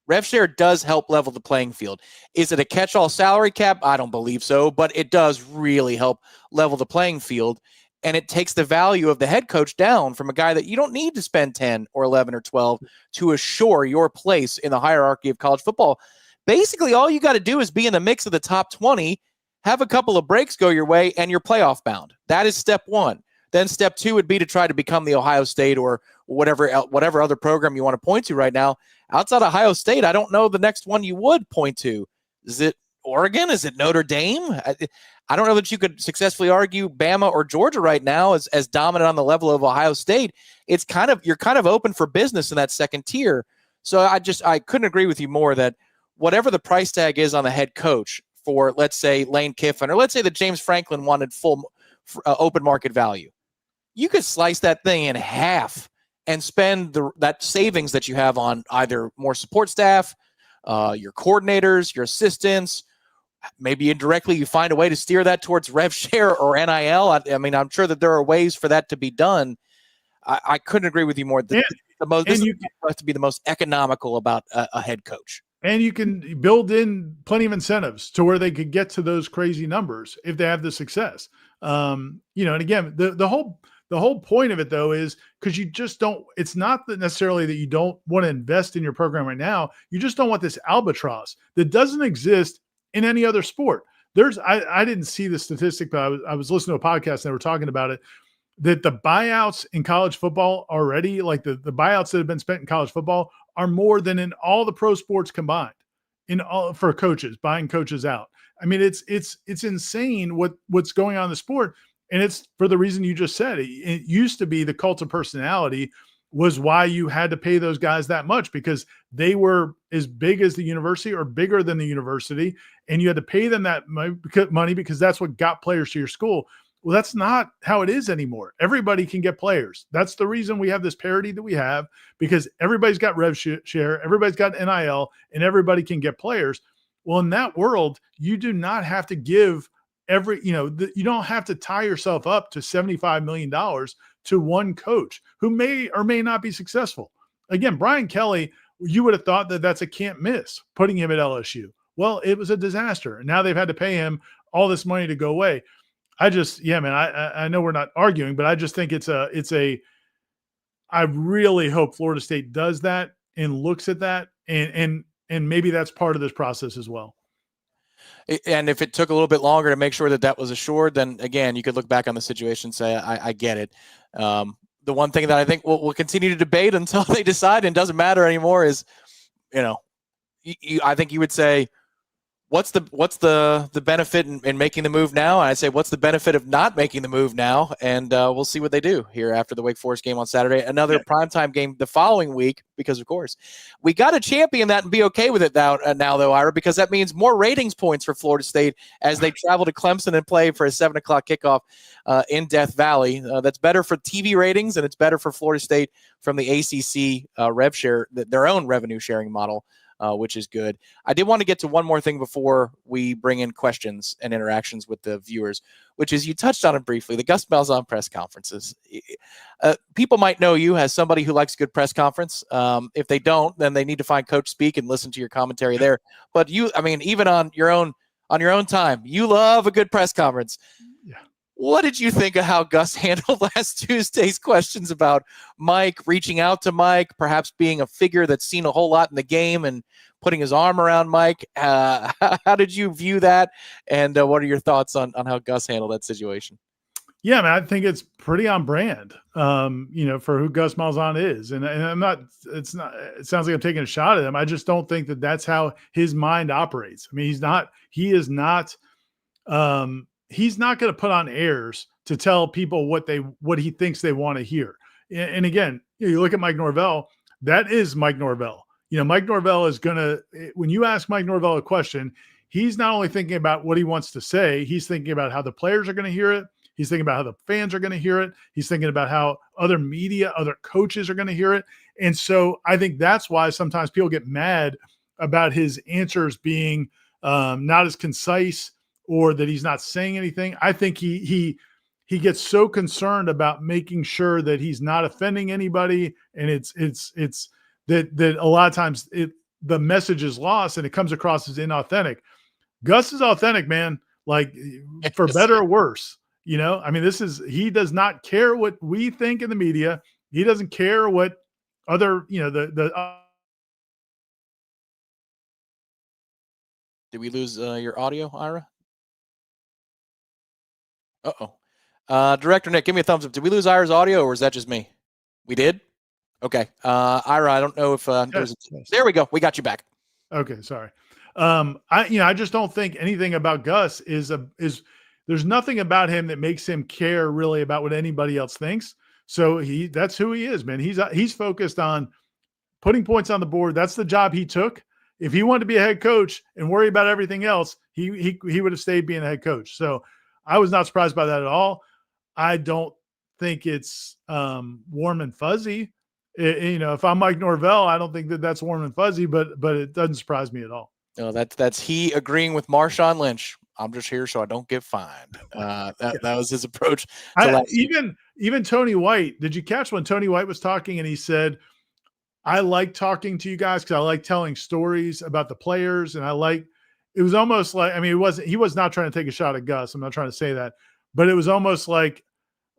Rev share does help level the playing field. Is it a catch-all salary cap? I don't believe so, but it does really help level the playing field, and it takes the value of the head coach down from a guy that you don't need to spend 10 or 11 or 12 to assure your place in the hierarchy of college football. Basically, all you got to do is be in the mix of the top 20, have a couple of breaks go your way, and you're playoff bound. That is step one. Then step two would be to try to become the Ohio State or whatever other program you want to point to right now. Outside Ohio State, I don't know the next one you would point to. Is it Oregon? Is it Notre Dame? I don't know that you could successfully argue Bama or Georgia right now as dominant on the level of Ohio State. You're kind of open for business in that second tier. So I couldn't agree with you more that whatever the price tag is on the head coach for, let's say, Lane Kiffin, or let's say that James Franklin wanted full open market value, you could slice that thing in half and spend that savings that you have on either more support staff, your coordinators, your assistants. Maybe indirectly you find a way to steer that towards rev share or NIL. I mean, I'm sure that there are ways for that to be done. I couldn't agree with you more. This has to be the most economical about a head coach. And you can build in plenty of incentives to where they could get to those crazy numbers if they have the success. And again, the whole point of it though is because you just don't. It's not that necessarily that you don't want to invest in your program right now. You just don't want this albatross that doesn't exist in any other sport. I didn't see the statistic, but I was listening to a podcast and they were talking about it, that the buyouts in college football already, like the buyouts that have been spent in college football, are more than in all the pro sports combined for coaches, buying coaches out. I mean, it's insane what's going on in the sport. And it's for the reason you just said. It used to be the cult of personality was why you had to pay those guys that much, because they were as big as the university or bigger than the university. And you had to pay them that money because that's what got players to your school. Well, that's not how it is anymore. Everybody can get players. That's the reason we have this parity that we have, because everybody's got rev share, everybody's got NIL, and everybody can get players. Well, in that world, you do not have to give you don't have to tie yourself up to $75 million to one coach who may or may not be successful. Again, Brian Kelly, you would have thought that that's a can't miss, putting him at LSU. Well, it was a disaster. And now they've had to pay him all this money to go away. I know we're not arguing, but I just think I really hope Florida State does that and looks at that, and maybe that's part of this process as well. And if it took a little bit longer to make sure that was assured, then again, you could look back on the situation and say, I get it. The one thing that I think we'll continue to debate until they decide and doesn't matter anymore is, I think you would say, what's the benefit in making the move now? And I'd say, what's the benefit of not making the move now? And we'll see what they do here after the Wake Forest game on Saturday. Another primetime game the following week, because, of course, we got to champion that and be okay with it now, though, Ira, because that means more ratings points for Florida State as they travel to Clemson and play for a 7 o'clock kickoff in Death Valley. That's better for TV ratings, and it's better for Florida State from the ACC rev share, their own revenue sharing model. Which is good. I did want to get to one more thing before we bring in questions and interactions with the viewers, which is, you touched on it briefly, the Gus Malzahn press conferences. People might know you as somebody who likes a good press conference. If they don't, then they need to find Coach Speak and listen to your commentary there. But even on your own time, you love a good press conference. Yeah. What did you think of how Gus handled last Tuesday's questions about Mike, reaching out to Mike, perhaps being a figure that's seen a whole lot in the game and putting his arm around Mike? How did you view that? And what are your thoughts on how Gus handled that situation? Yeah, man, I think it's pretty on brand, for who Gus Malzahn is. And I'm not, it sounds like I'm taking a shot at him. I just don't think that that's how his mind operates. I mean, he's not going to put on airs to tell people what he thinks they want to hear. And again, you look at Mike Norvell, that is Mike Norvell. Mike Norvell is going to, when you ask Mike Norvell a question, he's not only thinking about what he wants to say, he's thinking about how the players are going to hear it. He's thinking about how the fans are going to hear it. He's thinking about how other media, other coaches are going to hear it. And so I think that's why sometimes people get mad about his answers being not as concise, or that he's not saying anything. I think he gets so concerned about making sure that he's not offending anybody. And it's that a lot of times the message is lost and it comes across as inauthentic. Gus is authentic, man. Like, for better or worse. I mean, he does not care what we think in the media. He doesn't care what other, Did we lose your audio, Ira? Uh-oh. Director Nick, give me a thumbs up. Did we lose Ira's audio, or was that just me? We did? Okay. Ira, I don't know if yes. There we go. We got you back. Okay, sorry. I just don't think anything about Gus is there's nothing about him that makes him care really about what anybody else thinks. So that's who he is, man. He's focused on putting points on the board. That's the job he took. If he wanted to be a head coach and worry about everything else, he would have stayed being a head coach. So I was not surprised by that at all. I don't think it's warm and fuzzy. If I'm Mike Norvell, I don't think that that's warm and fuzzy, but it doesn't surprise me at all. No, that's he agreeing with Marshawn Lynch. I'm just here so I don't get fined. That was his approach. Even Tony White. Did you catch when Tony White was talking and he said, I like talking to you guys because I like telling stories about the players, and it was almost like, I mean, he was not trying to take a shot at Gus. I'm not trying to say that, but it was almost like,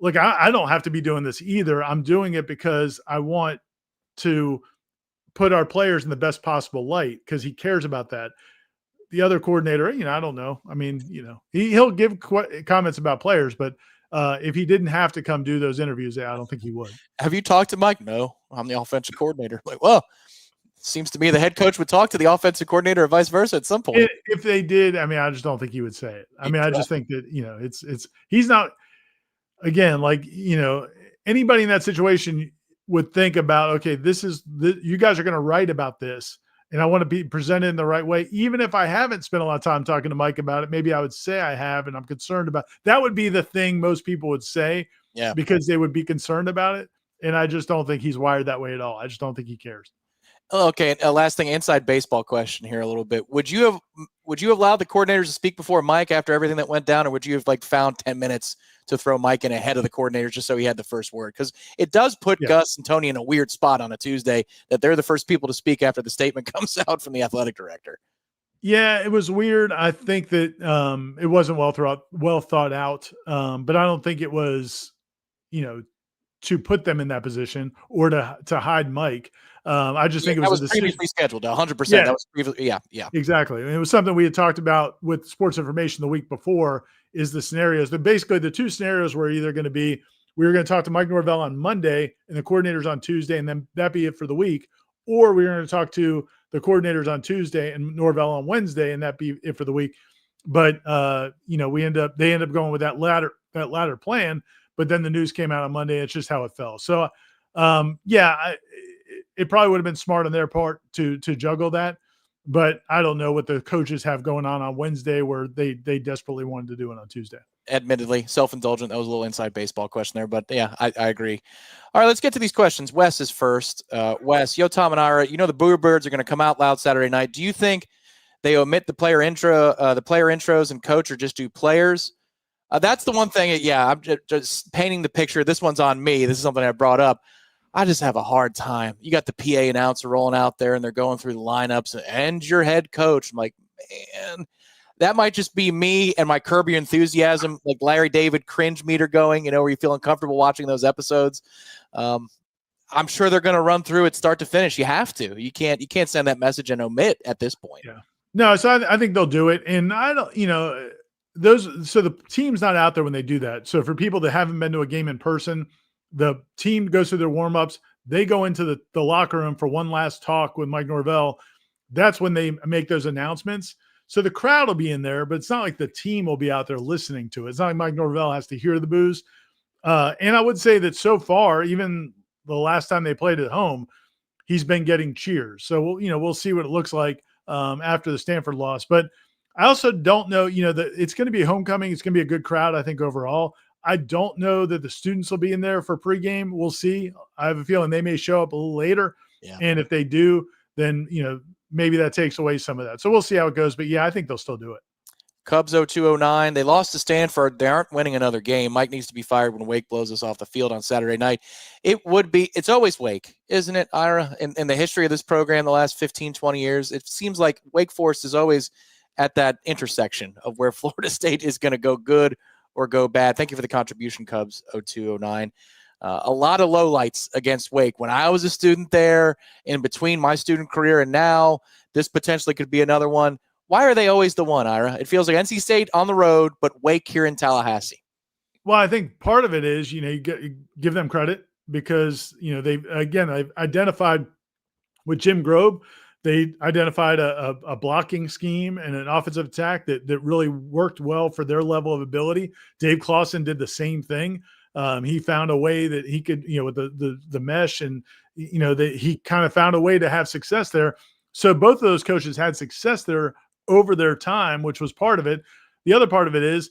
look, I don't have to be doing this either. I'm doing it because I want to put our players in the best possible light, because he cares about that. The other coordinator, I don't know. I mean, he'll give comments about players, but if he didn't have to come do those interviews, I don't think he would. Have you talked to Mike? No, I'm the offensive coordinator. Like, well, seems to me the head coach would talk to the offensive coordinator or vice versa at some point. If they did, I mean, I just don't think he would say it. I mean, I just think that, he's not, again, like, anybody in that situation would think about, okay, you guys are going to write about this, and I want to be presented in the right way. Even if I haven't spent a lot of time talking to Mike about it, maybe I would say I have, and I'm concerned about that. Would be the thing most people would say, because they would be concerned about it. And I just don't think he's wired that way at all. I just don't think he cares. Okay. Last thing, inside baseball question here a little bit. Would you have allowed the coordinators to speak before Mike after everything that went down, or would you have found 10 minutes to throw Mike in ahead of the coordinators just so he had the first word? Because it does put Gus and Tony in a weird spot on a Tuesday that they're the first people to speak after the statement comes out from the athletic director. Yeah, it was weird. I think that it wasn't well thought out, but I don't think it was, to put them in that position or to hide Mike. I just think it was previously scheduled. 100%. Yeah. That was previously. Yeah. Exactly. And it was something we had talked about with Sports Information the week before, is the scenarios. Basically, the two scenarios were either going to be, we were going to talk to Mike Norvell on Monday and the coordinators on Tuesday, and then that be it for the week. Or we were going to talk to the coordinators on Tuesday and Norvell on Wednesday, and that be it for the week. But, they end up going with that latter plan. But then the news came out on Monday. It's just how it fell. So, it probably would have been smart on their part to juggle that. But I don't know what the coaches have going on Wednesday where they desperately wanted to do it on Tuesday. Admittedly, self-indulgent. That was a little inside baseball question there, but yeah, I agree. All right, let's get to these questions. Wes is first. Wes, Tom and Ira, the Bluebirds are going to come out loud Saturday night. Do you think they omit the player intros and coach, or just do players? That's the one thing. Yeah, I'm just painting the picture. This one's on me. This is something I brought up. I just have a hard time. You got the PA announcer rolling out there, and they're going through the lineups, and your head coach. I'm like, man, that might just be me and my Curb Your Enthusiasm, like Larry David cringe meter going, where you feel uncomfortable watching those episodes. I'm sure they're going to run through it start to finish. You have to. You can't send that message and omit at this point. Yeah. No, so I think they'll do it. And I don't, so the team's not out there when they do that. So for people that haven't been to a game in person, the team goes through their warm-ups. They go into the locker room for one last talk with Mike Norvell. That's when they make those announcements. So the crowd will be in there, but it's not like the team will be out there listening to it. It's not like Mike Norvell has to hear the boos. And I would say that so far, even the last time they played at home, he's been getting cheers. So we'll see what it looks like after the Stanford loss. But I also don't know, that it's going to be homecoming. It's going to be a good crowd, I think, overall. I don't know that the students will be in there for pregame. We'll see. I have a feeling they may show up a little later. Yeah. And if they do, then, maybe that takes away some of that. So we'll see how it goes. But yeah, I think they'll still do it. Cubs 0209. They lost to Stanford. They aren't winning another game. Mike needs to be fired when Wake blows us off the field on Saturday night. It's always Wake, isn't it, Ira? In the history of this program, the last 15, 20 years, it seems like Wake Forest is always at that intersection of where Florida State is going to go good or go bad. Thank you for the contribution, Cubs 0209. A lot of lowlights against Wake. When I was a student there, in between my student career and now, this potentially could be another one. Why are they always the one, Ira? It feels like NC State on the road, but Wake here in Tallahassee. Well, I think part of it is, you give them credit because, they've identified with Jim Grobe, they identified a blocking scheme and an offensive attack that really worked well for their level of ability. Dave Clawson did the same thing. He found a way that he could, with the mesh and, that he kind of found a way to have success there. So both of those coaches had success there over their time, which was part of it. The other part of it is,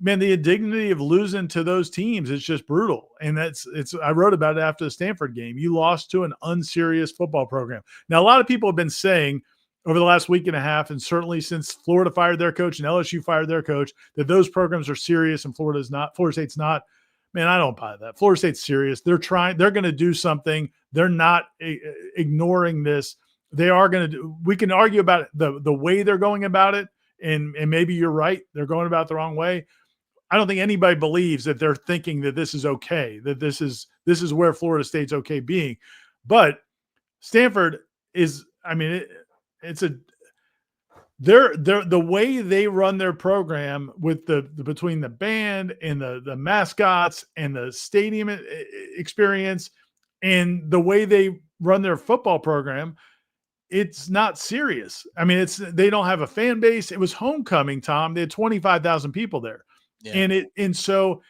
man, the indignity of losing to those teams is just brutal. And I wrote about it after the Stanford game. You lost to an unserious football program. Now, a lot of people have been saying over the last week and a half, and certainly since Florida fired their coach and LSU fired their coach, that those programs are serious and Florida State's not. Man, I don't buy that. Florida State's serious. They're going to do something. They're not ignoring this. They are going to do. We can argue about the way they're going about it. And maybe you're right. They're going about it the wrong way. I don't think anybody believes that they're thinking that this is okay, that this is where Florida State's okay being. But Stanford is, the way they run their program with between the band and the mascots and the stadium experience and the way they run their football program, it's not serious. They don't have a fan base. It was homecoming, Tom. They had 25,000 people there. Yeah. And so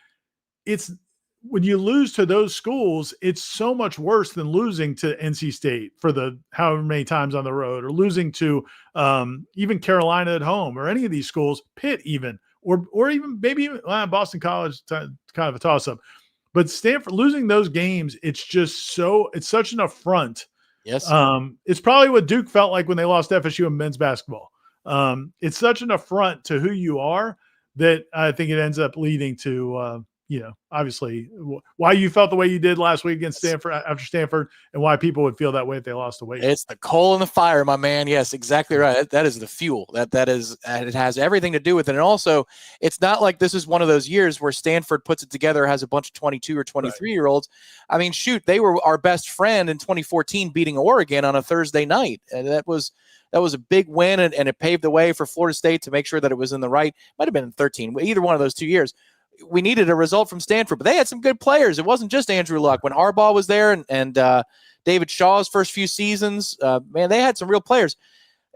it's when you lose to those schools, it's so much worse than losing to NC State for the however many times on the road, or losing to even Carolina at home, or any of these schools, Pitt even, or even maybe Boston College, kind of a toss-up. But Stanford, losing those games, it's such an affront. Yes. It's probably what Duke felt like when they lost FSU in men's basketball. It's such an affront to who you are that I think it ends up leading to, obviously why you felt the way you did last week against Stanford after Stanford, and why people would feel that way if they lost the weight. It's the coal in the fire, my man. Yes, exactly right. That is the fuel. That is, it has everything to do with it. And also, it's not like this is one of those years where Stanford puts it together, has a bunch of 22 or 23-year-olds. Shoot, they were our best friend in 2014 beating Oregon on a Thursday night. And that was a big win, and it paved the way for Florida State to make sure that it was in the right. Might have been in 13, either one of those 2 years. We needed a result from Stanford, but they had some good players. It wasn't just Andrew Luck. When Harbaugh was there and David Shaw's first few seasons, they had some real players.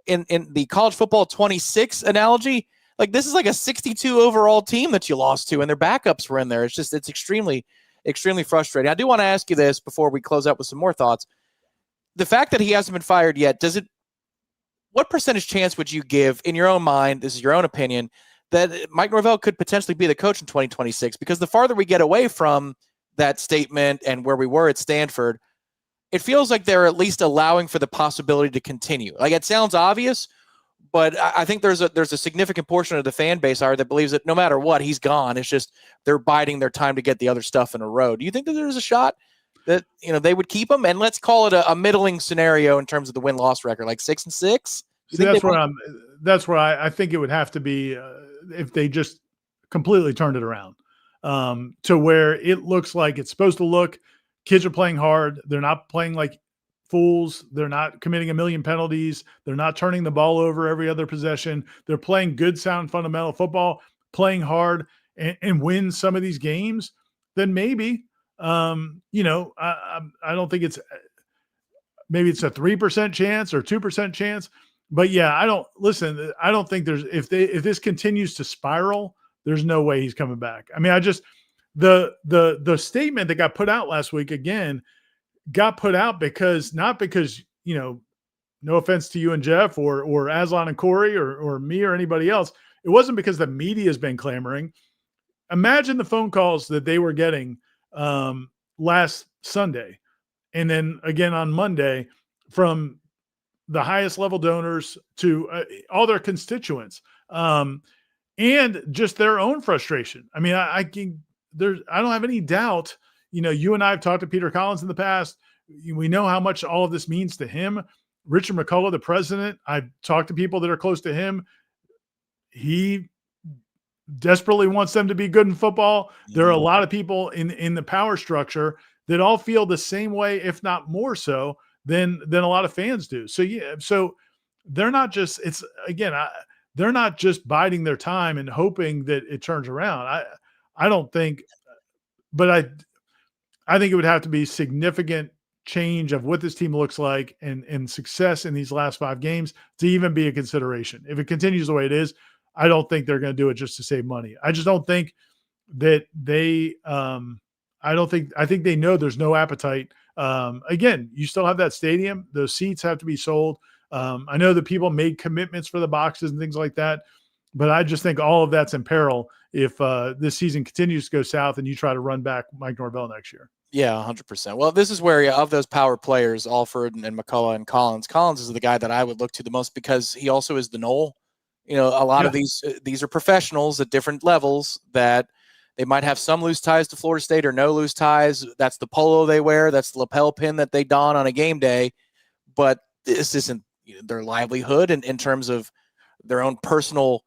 In the college football 26 analogy, like this is like a 62 overall team that you lost to, and their backups were in there. It's extremely, extremely frustrating. I do want to ask you this before we close out with some more thoughts. The fact that he hasn't been fired yet, what percentage chance would you give in your own mind, this is your own opinion, that Mike Norvell could potentially be the coach in 2026? Because the farther we get away from that statement and where we were at Stanford, it feels like they're at least allowing for the possibility to continue. Like, it sounds obvious, but I think there's a significant portion of the fan base that believes that no matter what, he's gone. It's just they're biding their time to get the other stuff in a row. Do you think that there's a shot that they would keep him? And let's call it a middling scenario in terms of the win-loss record, like 6-6. That's where I think it would have to be if they just completely turned it around to where it looks like it's supposed to look. Kids are playing hard. They're not playing like fools. They're not committing a million penalties. They're not turning the ball over every other possession. They're playing good, sound, fundamental football. playing hard and win some of these games, then maybe, I don't think maybe it's a 3% chance or 2% chance. But yeah, I don't think if this continues to spiral, there's no way he's coming back. I mean, the statement that got put out last week again got put out not because, no offense to you and Jeff or Aslan and Corey or me or anybody else. It wasn't because the media has been clamoring. Imagine the phone calls that they were getting last Sunday and then again on Monday from the highest level donors to all their constituents, and just their own frustration. I mean, I don't have any doubt. You and I have talked to Peter Collins in the past. We know how much all of this means to him. Richard McCullough, the president, I've talked to people that are close to him. He desperately wants them to be good in football. There are a lot of people in the power structure that all feel the same way, if not more so than a lot of fans do. So yeah, so they're not just they're not just biding their time and hoping that it turns around. I don't think, but I think it would have to be significant change of what this team looks like and success in these last 5 games to even be a consideration. If it continues the way it is, I don't think they're going to do it just to save money. I just don't think that I think they know there's no appetite. Again, you still have that stadium. Those seats have to be sold. I know that people made commitments for the boxes and things like that, but I just think all of that's in peril if this season continues to go south and you try to run back Mike Norvell next year. Yeah, 100%. Well, this is where, of those power players, Alford and McCullough and Collins is the guy that I would look to the most because he also is the Nole. A lot of these are professionals at different levels that they might have some loose ties to Florida State or no loose ties. That's the polo they wear. That's the lapel pin that they don on a game day. But this isn't their livelihood in terms of their own personal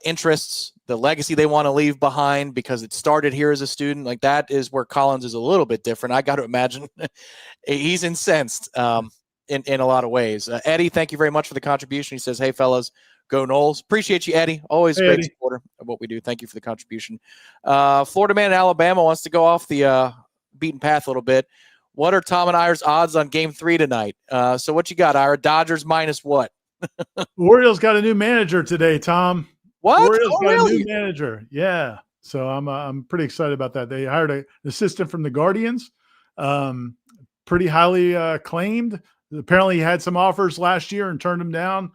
interests, the legacy they want to leave behind because it started here as a student. Like that is where Collins is a little bit different. I got to imagine he's incensed in a lot of ways. Eddie, thank you very much for the contribution. He says, hey, fellas, go Noles. Appreciate you, Eddie. Always a great supporter of what we do. Thank you for the contribution. Florida man in Alabama wants to go off the beaten path a little bit. What are Tom and Ira's odds on game 3 tonight? So what you got, Ira? Dodgers minus what? Orioles got a new manager today, Tom. What? Orioles got really? a new manager. Yeah. So I'm pretty excited about that. They hired an assistant from the Guardians, pretty highly acclaimed. Apparently he had some offers last year and turned them down.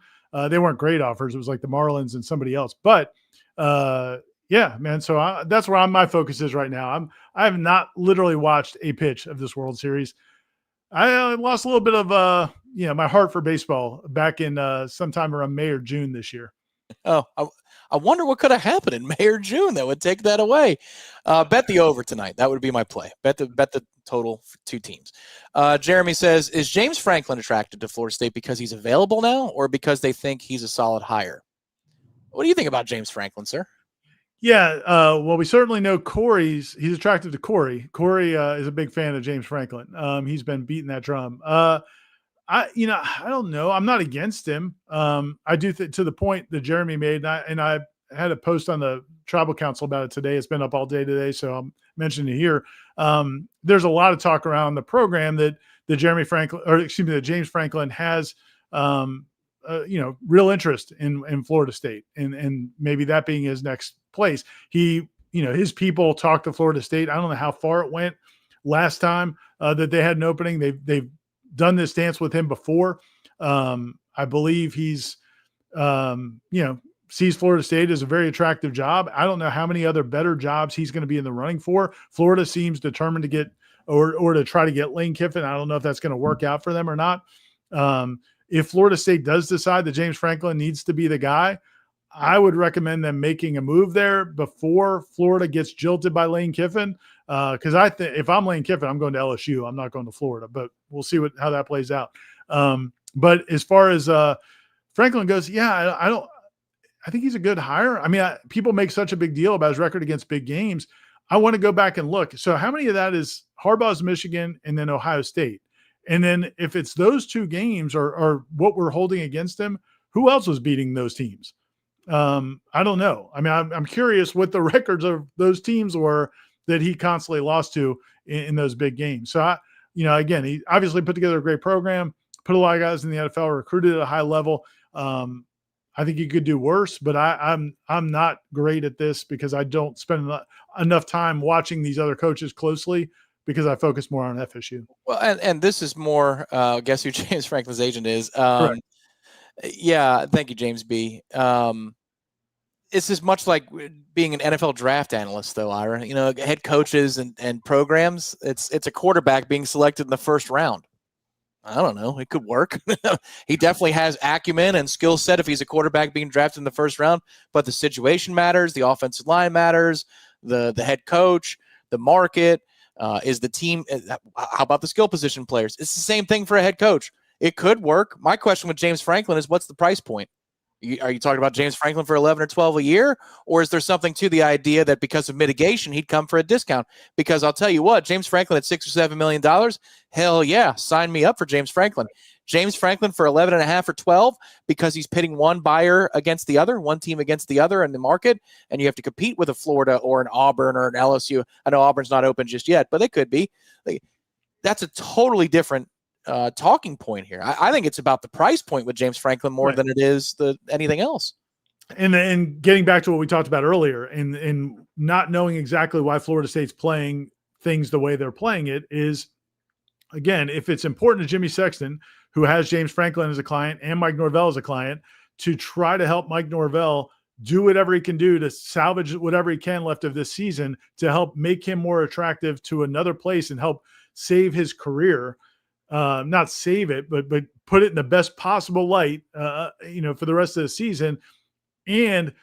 They weren't great offers. It was like the Marlins and somebody else. But yeah, man. So that's where my focus is right now. I have not literally watched a pitch of this World Series. I lost a little bit of my heart for baseball back in sometime around May or June this year. Oh, I wonder what could have happened in May or June that would take that away. Bet the over tonight. That would be my play. Bet the total for 2 teams. Jeremy says, is James Franklin attracted to Florida State because he's available now or because they think he's a solid hire? What do you think about James Franklin, sir? Yeah, well, we certainly know he's attracted to Corey. Corey is a big fan of James Franklin. He's been beating that drum. I don't know. I'm not against him. I do to the point that Jeremy made, and I had a post on the Tribal Council about it today. It's been up all day today, so I'm mentioning it here. There's a lot of talk around the program that James Franklin has, real interest in Florida State, and maybe that being his next place. His people talked to Florida State. I don't know how far it went last time that they had an opening. They've done this dance with him before. I believe he's, sees Florida State as a very attractive job. I don't know how many other better jobs he's going to be in the running for. Florida seems determined to get or to try to get Lane Kiffin. I don't know if that's going to work out for them or not. If Florida State does decide that James Franklin needs to be the guy, I would recommend them making a move there before Florida gets jilted by Lane Kiffin. Because I think if I'm Lane Kiffin, I'm going to LSU. I'm not going to Florida, but we'll see how that plays out. But as far as Franklin goes, yeah, I think he's a good hire. I mean, people make such a big deal about his record against big games. I want to go back and look. So how many of that is Harbaugh's Michigan and then Ohio State? And then if it's those 2 games or what we're holding against him, who else was beating those teams? I don't know. I mean, I'm curious what the records of those teams were that he constantly lost to in those big games. So, again, he obviously put together a great program, put a lot of guys in the NFL, recruited at a high level. I think he could do worse, but I'm not great at this because I don't spend enough time watching these other coaches closely because I focus more on FSU. Well, and this is more, guess who James Franklin's agent is. Correct. Yeah, thank you, James B. This is much like being an NFL draft analyst, though, Ira. Head coaches and programs. It's a quarterback being selected in the first round. I don't know. It could work. He definitely has acumen and skill set if he's a quarterback being drafted in the first round. But the situation matters. The offensive line matters. The head coach, the market, is the team. How about the skill position players? It's the same thing for a head coach. It could work. My question with James Franklin is, what's the price point? Are you talking about James Franklin for 11 or 12 a year? Or is there something to the idea that because of mitigation, he'd come for a discount? Because I'll tell you what, James Franklin at $6 or $7 million, hell yeah, sign me up for James Franklin. James Franklin for 11 and a half or 12 because he's pitting one buyer against the other, one team against the other in the market, and you have to compete with a Florida or an Auburn or an LSU. I know Auburn's not open just yet, but they could be. That's a totally different talking point here. I think it's about the price point with James Franklin more than it is anything else. And getting back to what we talked about earlier, and not knowing exactly why Florida State's playing things the way they're playing it is, again, if it's important to Jimmy Sexton, who has James Franklin as a client and Mike Norvell as a client, to try to help Mike Norvell do whatever he can do to salvage whatever he can left of this season to help make him more attractive to another place and help save his career. Not save it, but put it in the best possible light, for the rest of the season. And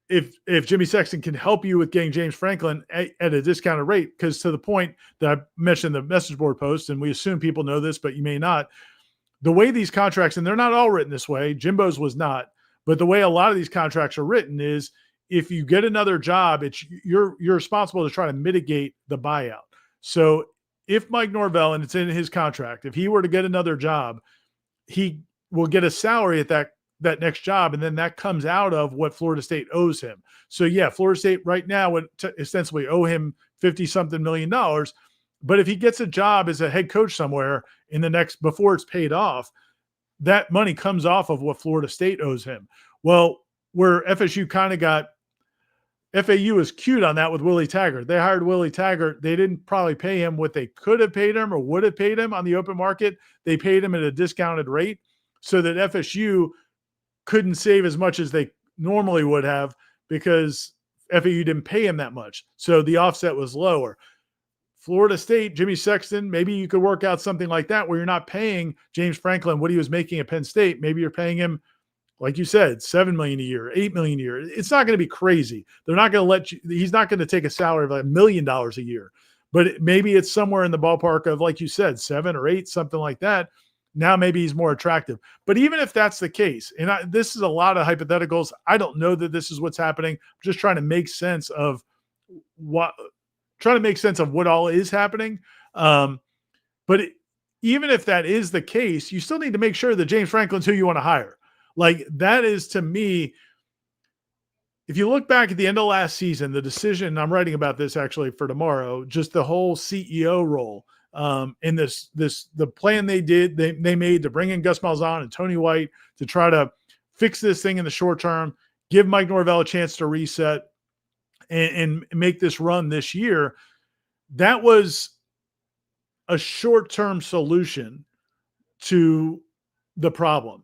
if Jimmy Sexton can help you with getting James Franklin at a discounted rate, because to the point that I mentioned the message board post, and we assume people know this, but you may not, the way these contracts, and they're not all written this way, Jimbo's was not, but the way a lot of these contracts are written is if you get another job, you're responsible to try to mitigate the buyout. So if Mike Norvell, and it's in his contract, if he were to get another job, he will get a salary at that next job, and then that comes out of what Florida State owes him. So yeah, Florida State right now would ostensibly owe him $50-something million, but if he gets a job as a head coach somewhere before it's paid off, that money comes off of what Florida State owes him. Well, where FSU kind of got FAU is cute on that with Willie Taggart. They hired Willie Taggart. They didn't probably pay him what they could have paid him or would have paid him on the open market. They paid him at a discounted rate so that FSU couldn't save as much as they normally would have because FAU didn't pay him that much. So the offset was lower. Florida State, Jimmy Sexton, maybe you could work out something like that where you're not paying James Franklin what he was making at Penn State. Maybe you're paying him, like you said, $7 million a year, $8 million a year. It's not going to be crazy. They're not going to let you. He's not going to take a salary of like $1 million a year, but maybe it's somewhere in the ballpark of, like you said, 7 or 8, something like that. Now maybe he's more attractive. But even if that's the case, and this is a lot of hypotheticals. I don't know that this is what's happening. I'm just trying to make sense of what all is happening. But even if that is the case, you still need to make sure that James Franklin's who you want to hire. Like that is, to me, if you look back at the end of last season, the decision, I'm writing about this actually for tomorrow, just the whole CEO role in the plan they made to bring in Gus Malzahn and Tony White to try to fix this thing in the short term, give Mike Norvell a chance to reset and make this run this year. That was a short-term solution to the problem.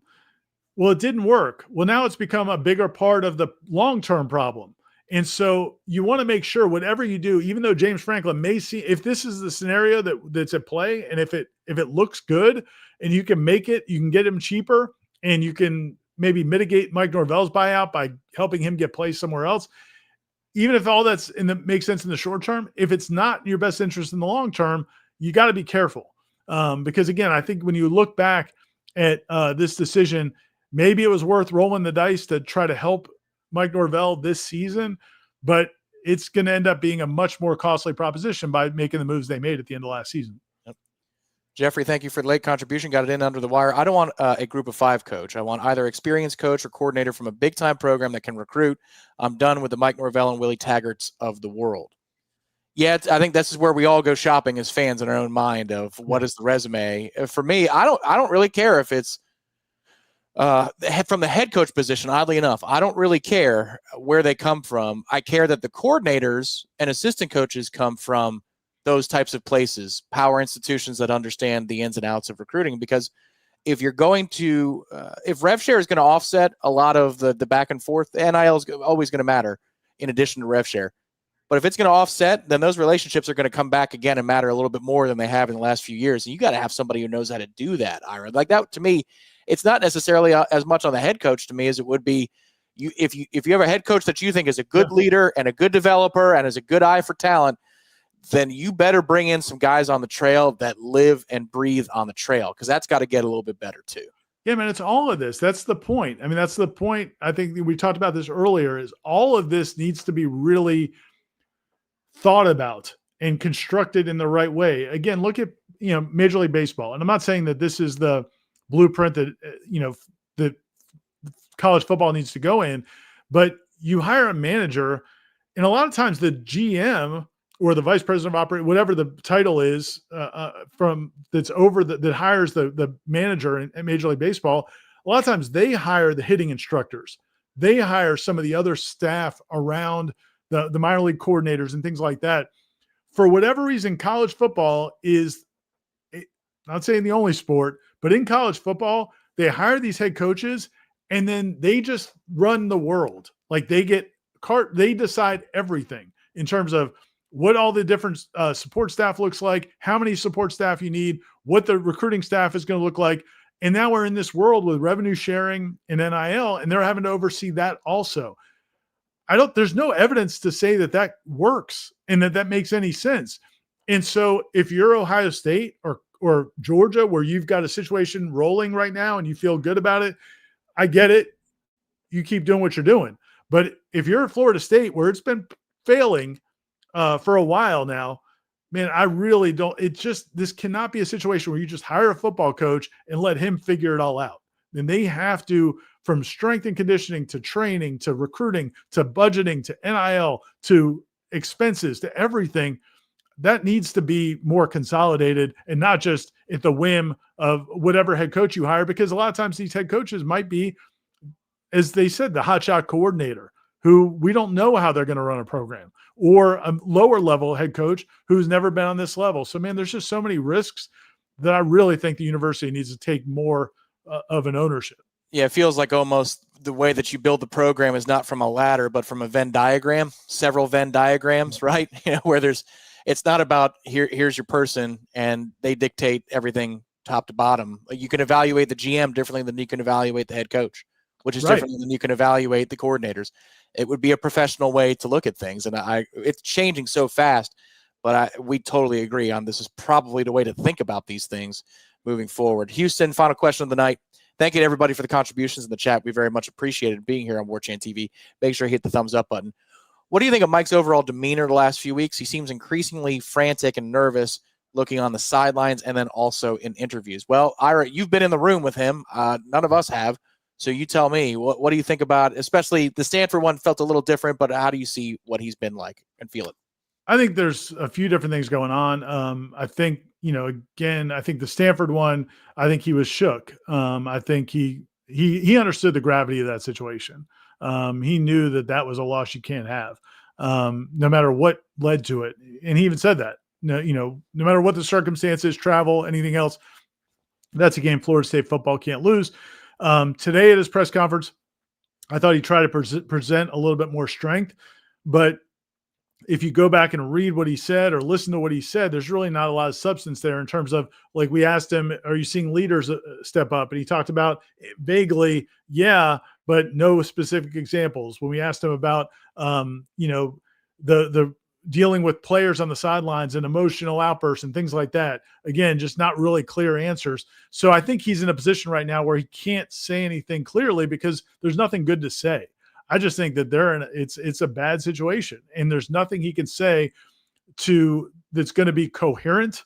Well, it didn't work. Well, now it's become a bigger part of the long-term problem. And so you want to make sure whatever you do, even though James Franklin may see, if this is the scenario that's at play, and if it looks good and you can make it, you can get him cheaper and you can maybe mitigate Mike Norvell's buyout by helping him get placed somewhere else. Even if all that's makes sense in the short term, if it's not in your best interest in the long term, you got to be careful. Because again, I think when you look back at this decision, maybe it was worth rolling the dice to try to help Mike Norvell this season, but it's going to end up being a much more costly proposition by making the moves they made at the end of last season. Yep. Jeffrey, thank you for the late contribution. Got it in under the wire. I don't want a group of 5 coach. I want either experienced coach or coordinator from a big-time program that can recruit. I'm done with the Mike Norvell and Willie Taggarts of the world. Yeah, I think this is where we all go shopping as fans in our own mind of what is the resume. For me, I don't really care if it's from the head coach position. Oddly enough, I don't really care where they come from. I care that the coordinators and assistant coaches come from those types of places, power institutions that understand the ins and outs of recruiting. Because if you're going to, if rev share is going to offset a lot of the back and forth, NIL is always going to matter in addition to rev share. But if it's going to offset, then those relationships are going to come back again and matter a little bit more than they have in the last few years. And you got to have somebody who knows how to do that, Ira. Like that, to me, it's not necessarily as much on the head coach to me as it would be if you have a head coach that you think is a good leader and a good developer and has a good eye for talent, then you better bring in some guys on the trail that live and breathe on the trail, because that's got to get a little bit better too. Yeah, man, it's all of this. That's the point. I mean, that's the point. I think we talked about this earlier, is all of this needs to be really thought about and constructed in the right way. Again, look at, Major League Baseball. And I'm not saying that this is the blueprint that, that college football needs to go in, but you hire a manager, and a lot of times the GM or the vice president of operations, whatever the title is, from that's over that hires the manager in Major League Baseball, a lot of times they hire the hitting instructors. They hire some of the other staff around the minor league coordinators and things like that. For whatever reason, college football is, not saying the only sport, but in college football, they hire these head coaches and then they just run the world. Like they decide everything in terms of what all the different support staff looks like, how many support staff you need, what the recruiting staff is going to look like. And now we're in this world with revenue sharing and NIL, and they're having to oversee that also. There's no evidence to say that works and that makes any sense. And so if you're Ohio State or Georgia, where you've got a situation rolling right now and you feel good about it, I get it. You keep doing what you're doing. But if you're at Florida State, where it's been failing for a while now, man, I really don't. This cannot be a situation where you just hire a football coach and let him figure it all out. Then they have to, from strength and conditioning to training to recruiting to budgeting to NIL to expenses to everything, that needs to be more consolidated and not just at the whim of whatever head coach you hire, because a lot of times these head coaches might be, as they said, the hotshot coordinator who we don't know how they're going to run a program, or a lower level head coach who's never been on this level. So, man, there's just so many risks that I really think the university needs to take more of an ownership. Yeah, it feels like almost the way that you build the program is not from a ladder, but from a Venn diagram, several Venn diagrams, right? Where it's not about here's your person and they dictate everything top to bottom. You can evaluate the GM differently than you can evaluate the head coach, which is different than you can evaluate the coordinators. It would be a professional way to look at things. And it's changing so fast, but we totally agree on this is probably the way to think about these things moving forward. Houston, final question of the night. Thank you to everybody for the contributions in the chat. We very much appreciated being here on Warchant TV. Make sure you hit the thumbs up button. What do you think of Mike's overall demeanor the last few weeks? He seems increasingly frantic and nervous looking on the sidelines and then also in interviews. Well, Ira, you've been in the room with him. None of us have. So you tell me, what do you think about, especially the Stanford one felt a little different, but how do you see what he's been like and feel it? I think there's a few different things going on. I think, again, I think the Stanford one, I think he was shook. I think he understood the gravity of that situation. He knew that was a loss you can't have, no matter what led to it. And he even said that, no matter what the circumstances, travel, anything else, that's a game Florida State football can't lose. Today at his press conference, I thought he tried to present a little bit more strength, but if you go back and read what he said or listen to what he said, there's really not a lot of substance there in terms of, like, we asked him, are you seeing leaders step up? And he talked about vaguely, yeah, but no specific examples. When we asked him about, the dealing with players on the sidelines and emotional outbursts and things like that, again, just not really clear answers. So I think he's in a position right now where he can't say anything clearly because there's nothing good to say. I just think that it's a bad situation, and there's nothing he can say that's going to be coherent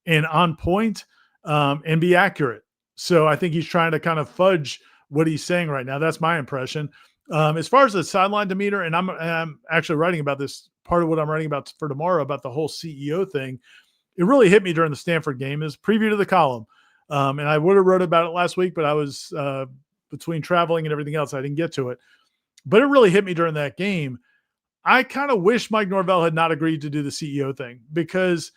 and on point and be accurate. So I think he's trying to kind of fudge what he's saying right now. That's my impression. As far as the sideline demeanor, and I'm actually writing about this, part of what I'm writing about for tomorrow about the whole CEO thing, it really hit me during the Stanford game is preview to the column. And I would have wrote about it last week, but I was between traveling and everything else. I didn't get to it. But it really hit me during that game. I kind of wish Mike Norvell had not agreed to do the CEO thing, because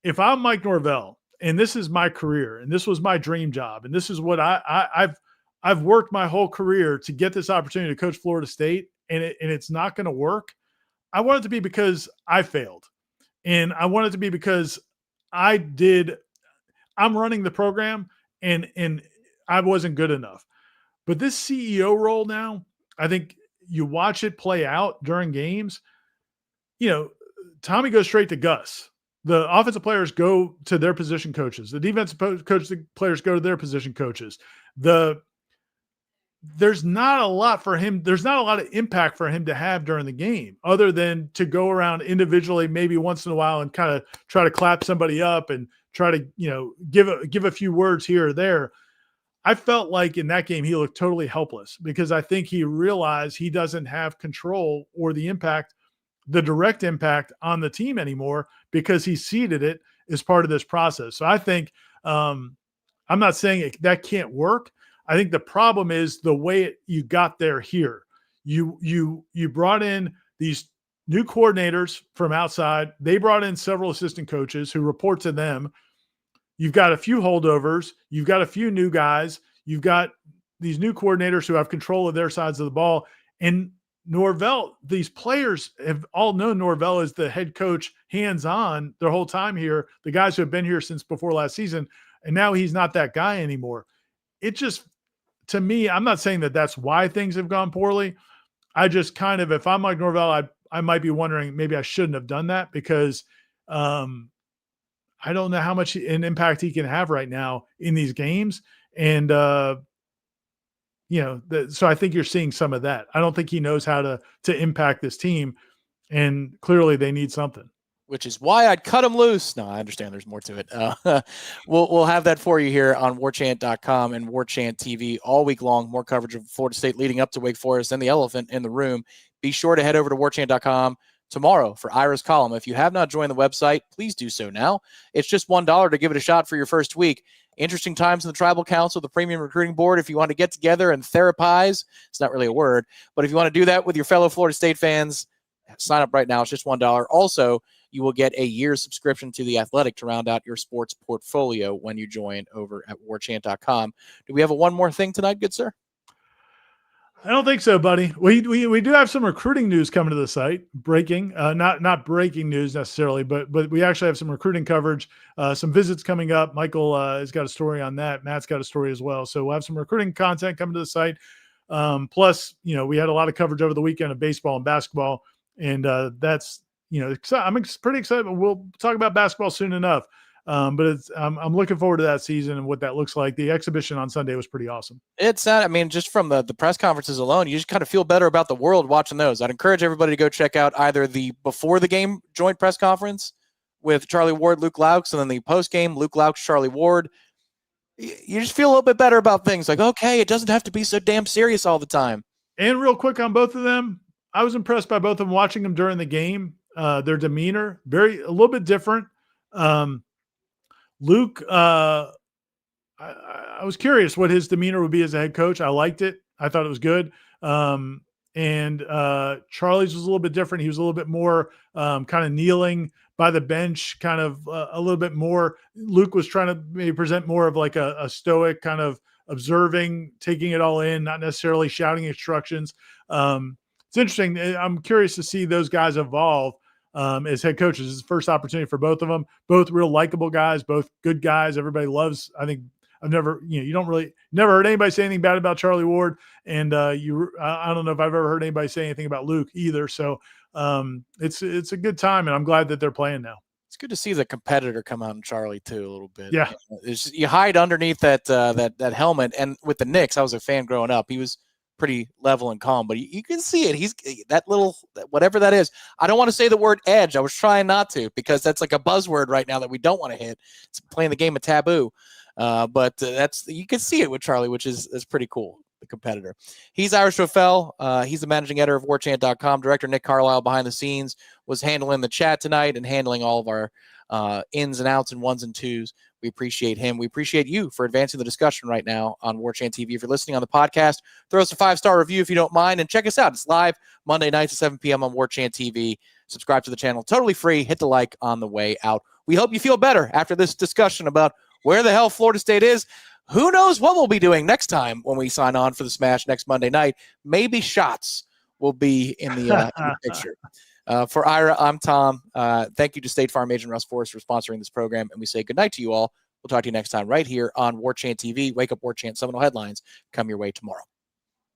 if I'm Mike Norvell and this is my career and this was my dream job and this is what I've worked my whole career to get this opportunity to coach Florida State, and it's not going to work, I want it to be because I failed. And I want it to be because I'm running the program and I wasn't good enough. But this CEO role now, I think you watch it play out during games. Tommy goes straight to Gus. The offensive players go to their position coaches. The defensive players go to their position coaches. There's not a lot for him. There's not a lot of impact for him to have during the game, other than to go around individually, maybe once in a while, and kind of try to clap somebody up and try to, give a few words here or there. I felt like in that game, he looked totally helpless, because I think he realized he doesn't have control or the direct impact on the team anymore, because he seeded it as part of this process. So I think I'm not saying that can't work. I think the problem is the way you got there here. You brought in these new coordinators from outside. They brought in several assistant coaches who report to them. You've got a few holdovers. You've got a few new guys. You've got these new coordinators who have control of their sides of the ball. And Norvell, these players have all known Norvell as the head coach, hands-on their whole time here, the guys who have been here since before last season, and now he's not that guy anymore. It just, to me, I'm not saying that that's why things have gone poorly. I just kind of, if I'm Mike Norvell, I might be wondering, maybe I shouldn't have done that, because I don't know how much an impact he can have right now in these games. And, so I think you're seeing some of that. I don't think he knows how to impact this team, and clearly they need something. Which is why I'd cut him loose. No, I understand there's more to it. We'll have that for you here on warchant.com and Warchant TV all week long. More coverage of Florida State leading up to Wake Forest and the elephant in the room. Be sure to head over to warchant.com tomorrow for Ira's column. If you have not joined the website, please do so now. It's just $1 to give it a shot for your first week. Interesting times in the Tribal Council, the Premium Recruiting Board. If you want to get together and therapize, it's not really a word, but if you want to do that with your fellow Florida State fans, sign up right now. It's just $1. Also, you will get a year's subscription to The Athletic to round out your sports portfolio when you join over at warchant.com. Do we have one more thing tonight, good sir? I don't think so, buddy. We do have some recruiting news coming to the site. Breaking, not breaking news necessarily, but we actually have some recruiting coverage, some visits coming up. Michael has got a story on that. Matt's got a story as well. So we'll have some recruiting content coming to the site. Plus, we had a lot of coverage over the weekend of baseball and basketball, and that's, I'm pretty excited. We'll talk about basketball soon enough. But I'm looking forward to that season and what that looks like. The exhibition on Sunday was pretty awesome. Just from the press conferences alone, you just kind of feel better about the world watching those. I'd encourage everybody to go check out either the before the game joint press conference with Charlie Ward, Luke Laux, and then the post game, Luke Laux, Charlie Ward. You just feel a little bit better about things. Like, okay, it doesn't have to be so damn serious all the time. And real quick on both of them, I was impressed by both of them watching them during the game. Their demeanor, a little bit different. Luke, I was curious what his demeanor would be as a head coach. I liked it. I thought it was good. And Charlie's was a little bit different. He was a little bit more kind of kneeling by the bench, kind of a little bit more. Luke was trying to maybe present more of like a stoic kind of observing, taking it all in, not necessarily shouting instructions. It's interesting. I'm curious to see those guys evolve as head coaches. It's the first opportunity for both of them. Both real likable guys, both good guys. Everybody loves. I think I've never, never heard anybody say anything bad about Charlie Ward, and I don't know if I've ever heard anybody say anything about Luke either. So it's a good time, and I'm glad that they're playing now. It's good to see the competitor come out in Charlie too a little bit. Yeah, you hide underneath that helmet, and with the Knicks, I was a fan growing up. He was pretty level and calm, but you can see it. He's that little, whatever that is. I don't want to say the word edge. I was trying not to, because that's like a buzzword right now that we don't want to hit. It's playing the game of taboo. But that's, you can see it with Charlie, which is pretty cool. The competitor. He's Irish Rofel. He's the managing editor of Warchant.com. Director Nick Carlisle behind the scenes was handling the chat tonight and handling all of our ins and outs and ones and twos. We appreciate him. We appreciate you for advancing the discussion right now on Warchant TV. If you're listening on the podcast, throw us a 5-star review if you don't mind, and check us out. It's live Monday nights at 7 p.m. on Warchant TV. Subscribe to the channel. Totally free. Hit the like on the way out. We hope you feel better after this discussion about where the hell Florida State is. Who knows what we'll be doing next time when we sign on for the Smash next Monday night. Maybe shots will be in the picture. For Ira, I'm Tom. Thank you to State Farm agent Russ Forrest for sponsoring this program, and we say good night to you all. We'll talk to you next time right here on Warchant TV. Wake up, Warchant. Seminole headlines come your way tomorrow.